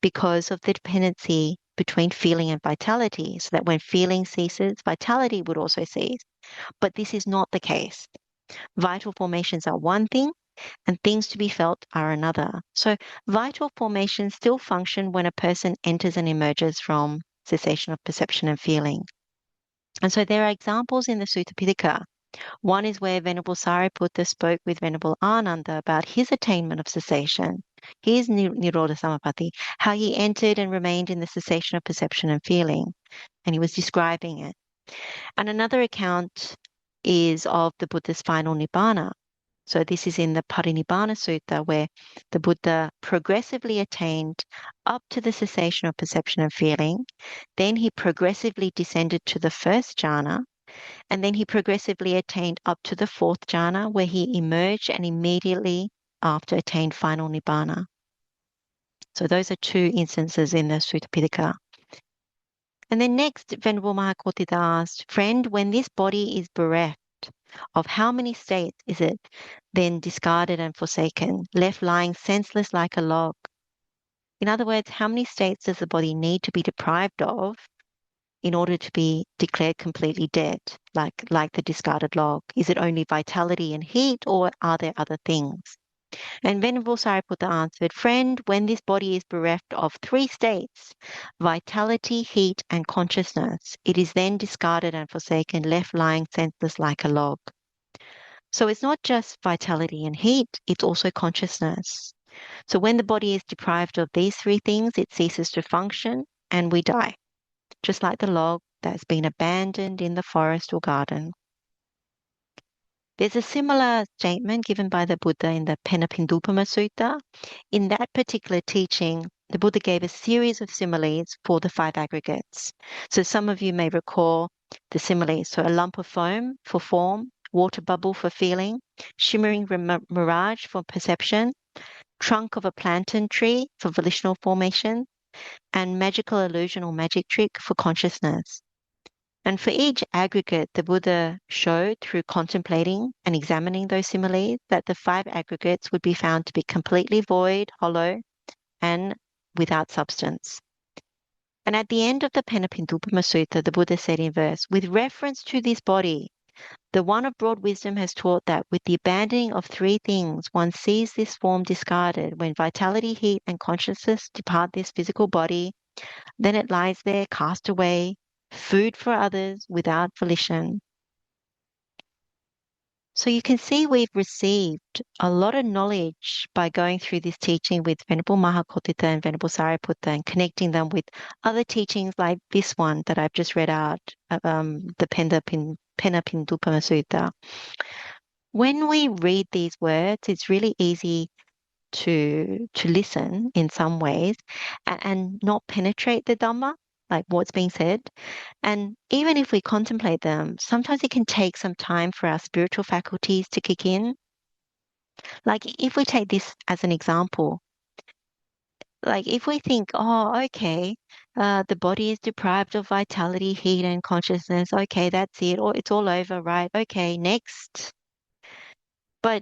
because of the dependency between feeling and vitality. So that when feeling ceases, vitality would also cease. But this is not the case. Vital formations are one thing, and things to be felt are another. So vital formations still function when a person enters and emerges from cessation of perception and feeling. And so there are examples in the Sutta Pitaka. One is where Venerable Sāriputta spoke with Venerable Ānanda about his attainment of cessation, his Nirodha Samapatti, how he entered and remained in the cessation of perception and feeling, and he was describing it. And another account is of the Buddha's final Nibbana. So this is in the Parinibbana Sutta, where the Buddha progressively attained up to the cessation of perception and feeling. Then he progressively descended to the first jhana, and then he progressively attained up to the 4th jhana, where he emerged and immediately after attained final Nibbana. So those are 2 instances in the Sutta Pitaka. And then next, Venerable Mahā Koṭṭhita asked, friend, when this body is bereft, of how many states is it then discarded and forsaken, left lying senseless like a log? In other words, how many states does the body need to be deprived of in order to be declared completely dead, like the discarded log? Is it only vitality and heat, or are there other things? And Venerable Sāriputta answered, "Friend, when this body is bereft of three states, vitality, heat, and consciousness, it is then discarded and forsaken, left lying senseless like a log." So it's not just vitality and heat, it's also consciousness. So when the body is deprived of these three things, it ceases to function and we die, just like the log that's been abandoned in the forest or garden. There's a similar statement given by the Buddha in the Penapindupama Sutta. In that particular teaching, the Buddha gave a series of similes for the five aggregates. So some of you may recall the similes. So a lump of foam for form, water bubble for feeling, shimmering mirage for perception, trunk of a plantain tree for volitional formation, and magical illusion or magic trick for consciousness. And for each aggregate, the Buddha showed through contemplating and examining those similes that the five aggregates would be found to be completely void, hollow, and without substance. And at the end of the Penapindupama Sutta, the Buddha said in verse, "With reference to this body, the one of broad wisdom has taught that with the abandoning of three things, one sees this form discarded. When vitality, heat, and consciousness depart this physical body, then it lies there cast away, food for others without volition." So you can see we've received a lot of knowledge by going through this teaching with Venerable Mahā Koṭṭhita and Venerable Sāriputta and connecting them with other teachings like this one that I've just read out, the Penapindupama Sutta. When we read these words, it's really easy to listen in some ways and not penetrate the Dhamma, like what's being said. And even if we contemplate them, sometimes it can take some time for our spiritual faculties to kick in. Like if we take this as an example, like if we think, oh, okay, the body is deprived of vitality, heat, and consciousness. Okay, that's it. Or it's all over, right? Okay, next. But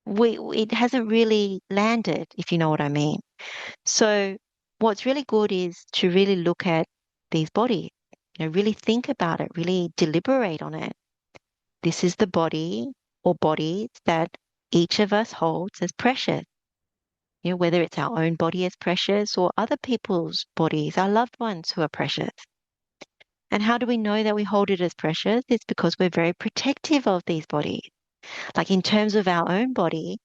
it hasn't really landed, if you know what I mean. So what's really good is to really look at these bodies, really think about it, really deliberate on it. This is the body or bodies that each of us holds as precious. Whether it's our own body as precious or other people's bodies, our loved ones who are precious. And how do we know that we hold it as precious? It's because we're very protective of these bodies. Like in terms of our own body,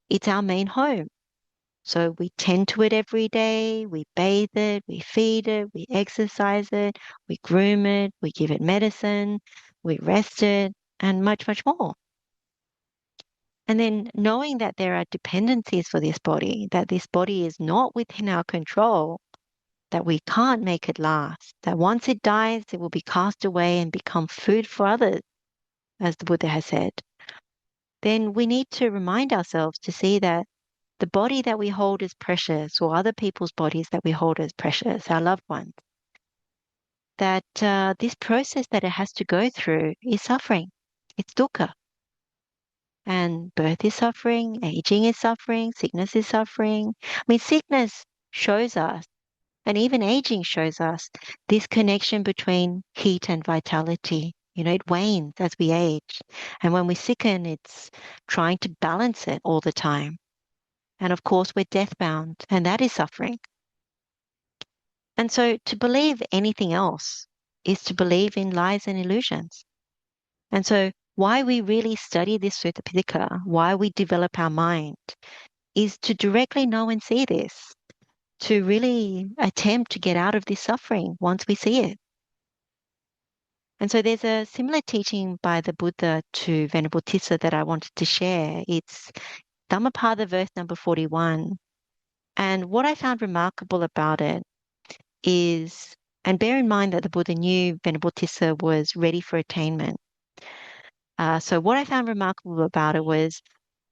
it's our main home. So we tend to it every day, we bathe it, we feed it, we exercise it, we groom it, we give it medicine, we rest it, and much, much more. And then knowing that there are dependencies for this body, that this body is not within our control, that we can't make it last, that once it dies, it will be cast away and become food for others, as the Buddha has said, then we need to remind ourselves to see that the body that we hold as precious, or other people's bodies that we hold as precious, our loved ones, that this process that it has to go through is suffering. It's dukkha. And birth is suffering, aging is suffering, sickness is suffering. I mean, sickness shows us, and even aging shows us, this connection between heat and vitality. It wanes as we age. And when we sicken, it's trying to balance it all the time. And of course, we're death-bound, and that is suffering. And so to believe anything else is to believe in lies and illusions. And so why we really study this Sutta Pitaka, why we develop our mind, is to directly know and see this, to really attempt to get out of this suffering once we see it. And so there's a similar teaching by the Buddha to Venerable Tissa that I wanted to share. It's Dhammapada verse number 41. And what I found remarkable about it is, and bear in mind that the Buddha knew Venerable Tissa was ready for attainment. So what I found remarkable about it was,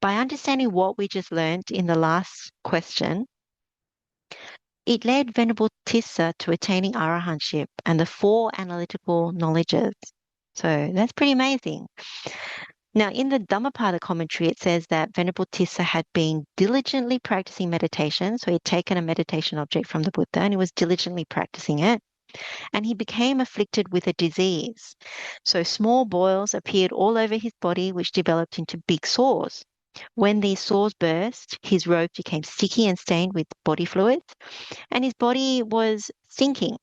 by understanding what we just learned in the last question, it led Venerable Tissa to attaining arahantship and the four analytical knowledges. So that's pretty amazing. Now, in the Dhammapada commentary, it says that Venerable Tissa had been diligently practicing meditation. So he had taken a meditation object from the Buddha and he was diligently practicing it. And he became afflicted with a disease. So small boils appeared all over his body, which developed into big sores. When these sores burst, his robe became sticky and stained with body fluids, and his body was stinking,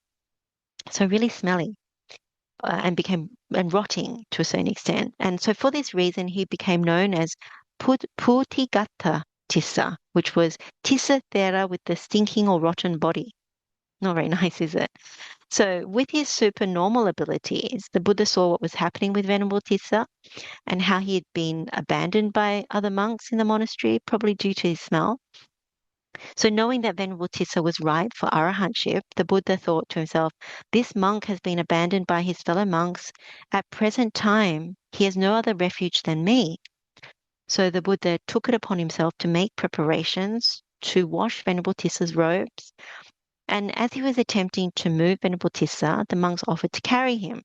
so really smelly, and rotting to a certain extent. And so for this reason, he became known as pucchaka tissa, which was tissa thera with the stinking or rotten body. Not very nice, is it? So with his supernormal abilities, the Buddha saw what was happening with Venerable Tissa and how he had been abandoned by other monks in the monastery, probably due to his smell. So knowing that Venerable Tissa was ripe for arahantship, the Buddha thought to himself, this monk has been abandoned by his fellow monks. At present time, he has no other refuge than me. So the Buddha took it upon himself to make preparations to wash Venerable Tissa's robes. And as he was attempting to move Venerable Tissa, the monks offered to carry him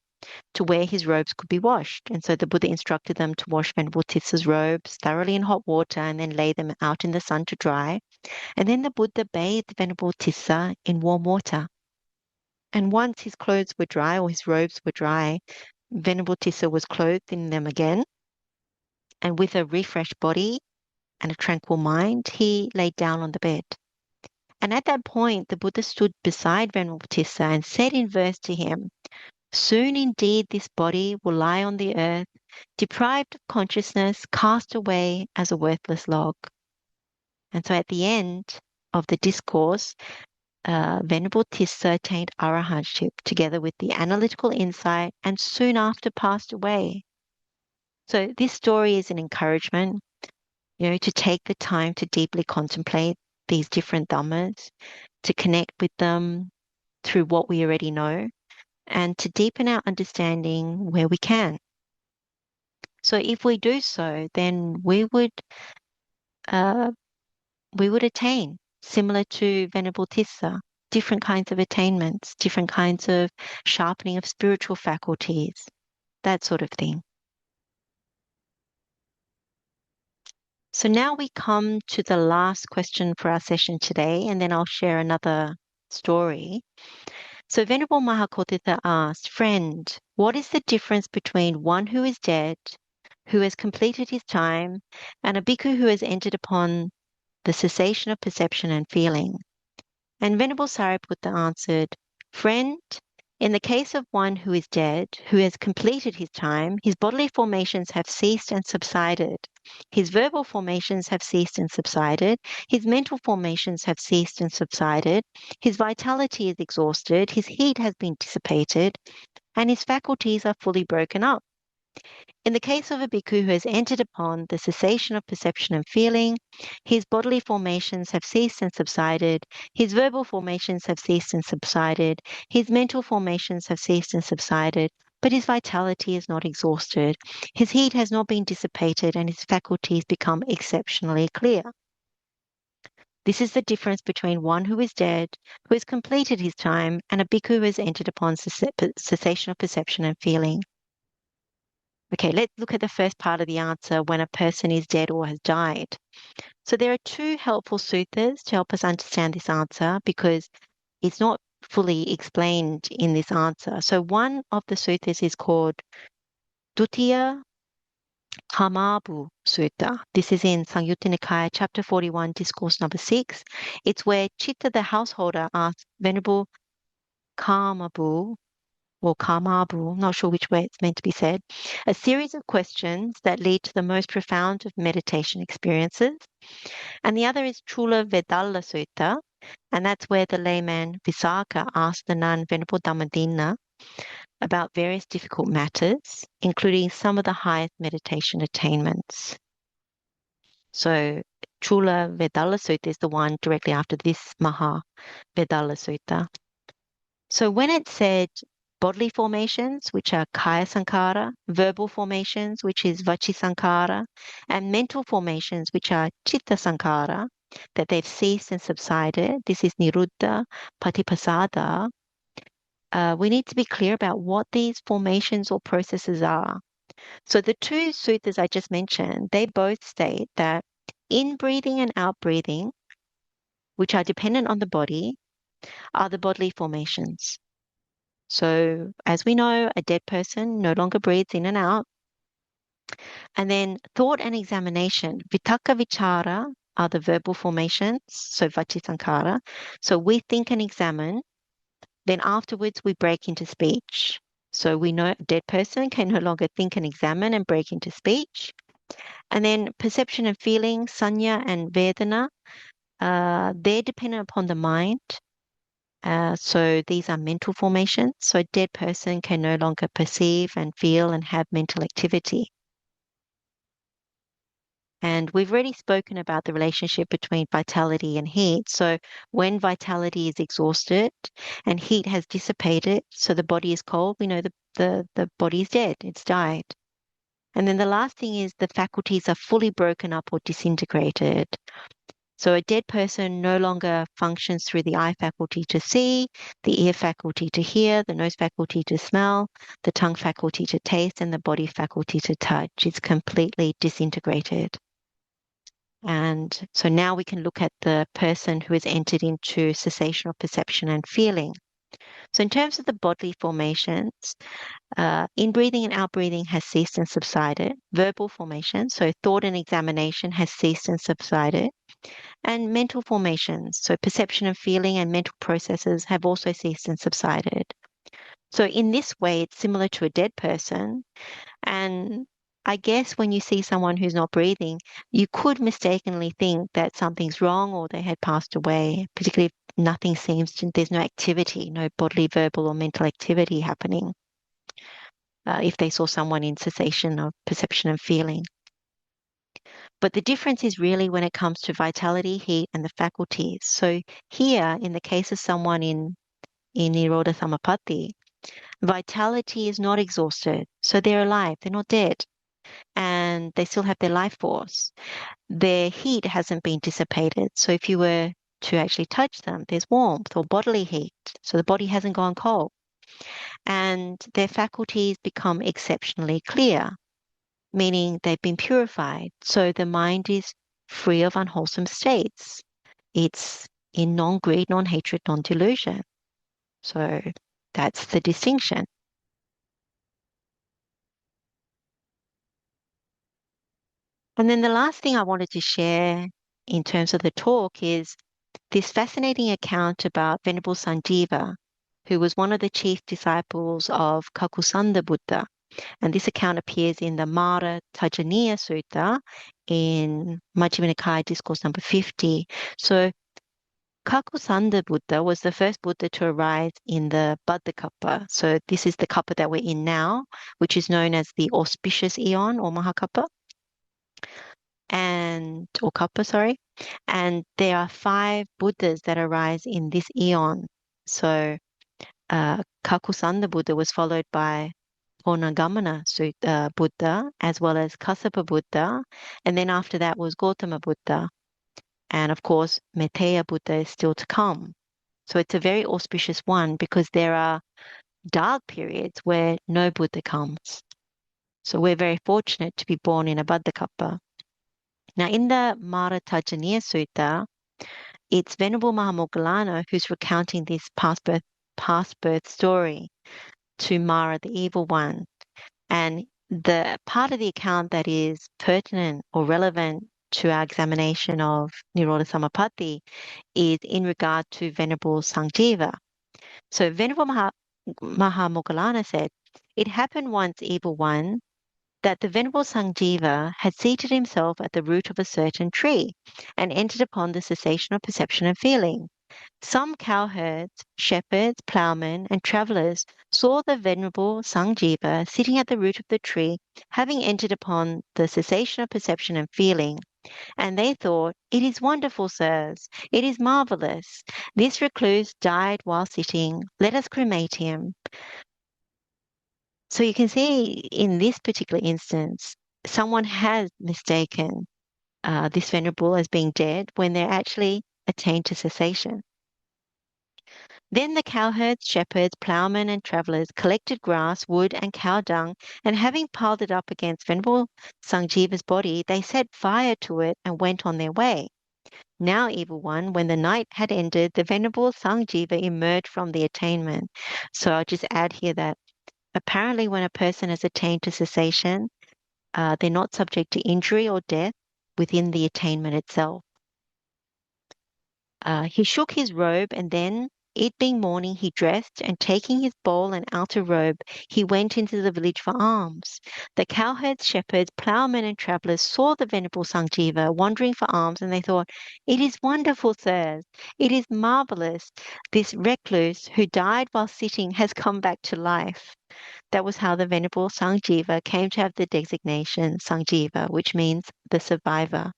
to where his robes could be washed. And so the Buddha instructed them to wash Venerable Tissa's robes thoroughly in hot water and then lay them out in the sun to dry. And then the Buddha bathed Venerable Tissa in warm water. And once his clothes were dry or his robes were dry, Venerable Tissa was clothed in them again. And with a refreshed body and a tranquil mind, he laid down on the bed. And at that point, the Buddha stood beside Venerable Tissa and said in verse to him, soon indeed this body will lie on the earth, deprived of consciousness, cast away as a worthless log. And so at the end of the discourse, Venerable Tissa attained arahantship together with the analytical insight and soon after passed away. So this story is an encouragement, to take the time to deeply contemplate these different dhammas, to connect with them through what we already know, and to deepen our understanding where we can. So if we do so, then we would attain, similar to Venerable Tissa, different kinds of attainments, different kinds of sharpening of spiritual faculties, that sort of thing. So now we come to the last question for our session today, and then I'll share another story. So Venerable Mahā Koṭṭhita asked, friend, what is the difference between one who is dead, who has completed his time, and a bhikkhu who has entered upon the cessation of perception and feeling? And Venerable Sāriputta answered, friend, in the case of one who is dead, who has completed his time, his bodily formations have ceased and subsided. His verbal formations have ceased and subsided. His mental formations have ceased and subsided. His vitality is exhausted. His heat has been dissipated. And his faculties are fully broken up. In the case of a bhikkhu who has entered upon the cessation of perception and feeling, his bodily formations have ceased and subsided, his verbal formations have ceased and subsided, his mental formations have ceased and subsided, but his vitality is not exhausted, his heat has not been dissipated, and his faculties become exceptionally clear. This is the difference between one who is dead, who has completed his time, and a bhikkhu who has entered upon cessation of perception and feeling. Okay, let's look at the first part of the answer, when a person is dead or has died. So there are two helpful suttas to help us understand this answer because it's not fully explained in this answer. So one of the suttas is called Dutiya Kamabu Sutta. This is in Samyutta Nikaya, chapter 41, discourse number 6. It's where Chitta the householder asks Venerable Kamabu, or Kamabu, not sure which way it's meant to be said, a series of questions that lead to the most profound of meditation experiences. And the other is Mahavedalla Sutta, and that's where the layman Vissajjaka asked the nun Venerable Dhammadinna about various difficult matters, including some of the highest meditation attainments. So Mahavedalla Sutta is the one directly after this Mahavedalla Sutta. So when it said bodily formations, which are kaya sankhara, verbal formations, which is vaci sankhara, and mental formations, which are chitta sankhara, that they've ceased and subsided. This is niruddha patipassada. We need to be clear about what these formations or processes are. So the two suttas I just mentioned, they both state that in-breathing and out-breathing, which are dependent on the body, are the bodily formations. So as we know, a dead person no longer breathes in and out. And then thought and examination. Vitaka vichara are the verbal formations, so vachisankara. So we think and examine, then afterwards we break into speech. So we know a dead person can no longer think and examine and break into speech. And then perception and feeling, sanya and vedana, they're dependent upon the mind. So these are mental formations. So a dead person can no longer perceive and feel and have mental activity. And we've already spoken about the relationship between vitality and heat. So when vitality is exhausted and heat has dissipated, so the body is cold, we know the body is dead, it's died. And then the last thing is the faculties are fully broken up or disintegrated. So a dead person no longer functions through the eye faculty to see, the ear faculty to hear, the nose faculty to smell, the tongue faculty to taste, and the body faculty to touch. It's completely disintegrated. And so now we can look at the person who has entered into cessation of perception and feeling. So in terms of the bodily formations, in-breathing and out-breathing has ceased and subsided. Verbal formation, so thought and examination has ceased and subsided. And mental formations, so perception and feeling and mental processes have also ceased and subsided. So in this way, it's similar to a dead person. And I guess when you see someone who's not breathing, you could mistakenly think that something's wrong or they had passed away, particularly if nothing seems to, there's no activity, no bodily, verbal, or mental activity happening. If they saw someone in cessation of perception and feeling. But the difference is really when it comes to vitality, heat, and the faculties. So here, in the case of someone in Nirodha Samapatti, vitality is not exhausted. So they're alive, they're not dead, and they still have their life force. Their heat hasn't been dissipated. So if you were to actually touch them, there's warmth or bodily heat. So the body hasn't gone cold. And their faculties become exceptionally clear, meaning they've been purified. So the mind is free of unwholesome states. It's in non-greed, non-hatred, non-delusion. So that's the distinction. And then the last thing I wanted to share in terms of the talk is this fascinating account about Venerable Sanjiva, who was one of the chief disciples of Kakusanda Buddha. And this account appears in the Mara Tajaniya Sutta in Majjhima Nikaya Discourse number 50. So Kakusanda Buddha was the first Buddha to arise in the Buddha Kappa. So this is the Kappa that we're in now, which is known as the auspicious Eon or Mahakappa. Or Kappa, sorry. And there are 5 Buddhas that arise in this Eon. So Kakusanda Buddha was followed by Purnagamana Buddha, as well as Kassapa Buddha, and then after that was Gautama Buddha. And of course, Maitreya Buddha is still to come. So it's a very auspicious one because there are dark periods where no Buddha comes. So we're very fortunate to be born in a Buddhakappa. Now, in the Mara Tajaniya Sutta, it's Venerable Mahā Moggallana who's recounting this past birth story to Mara, the evil one. And the part of the account that is pertinent or relevant to our examination of Nirodha Samapatti is in regard to Venerable Sanjiva. So Venerable Mahā Moggallana said, "It happened once, evil one, that the Venerable Sanjiva had seated himself at the root of a certain tree and entered upon the cessation of perception and feeling. Some cowherds, shepherds, ploughmen, and travellers saw the Venerable Sanjiva sitting at the root of the tree, having entered upon the cessation of perception and feeling. And they thought, 'It is wonderful, sirs. It is marvellous. This recluse died while sitting. Let us cremate him.' So you can see in this particular instance, someone has mistaken this venerable as being dead when they're actually attained to cessation. Then the cowherds, shepherds, ploughmen, and travellers collected grass, wood, and cow dung, and having piled it up against Venerable Sanjiva's body, they set fire to it and went on their way. Now, evil one, when the night had ended, the Venerable Sanjiva emerged from the attainment." So I'll just add here that apparently when a person has attained to cessation, They're not subject to injury or death within the attainment itself. He shook his robe, and then, it being morning, he dressed, and taking his bowl and outer robe, he went into the village for alms. The cowherds, shepherds, ploughmen, and travellers saw the Venerable Sangjiva wandering for alms, and they thought, "It is wonderful, sirs. It is marvellous. This recluse who died while sitting has come back to life." That was how the Venerable Sangjiva came to have the designation Sangjiva, which means the survivor.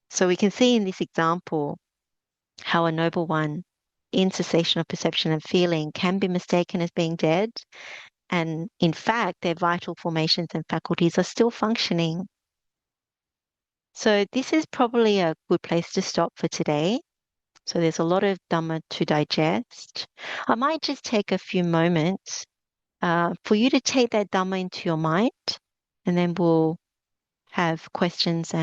So we can see in this example how a noble one, in cessation of perception and feeling, can be mistaken as being dead, and in fact their vital formations and faculties are still functioning. So this is probably a good place to stop for today. So there's a lot of Dhamma to digest. I might just take a few moments for you to take that Dhamma into your mind, and then we'll have questions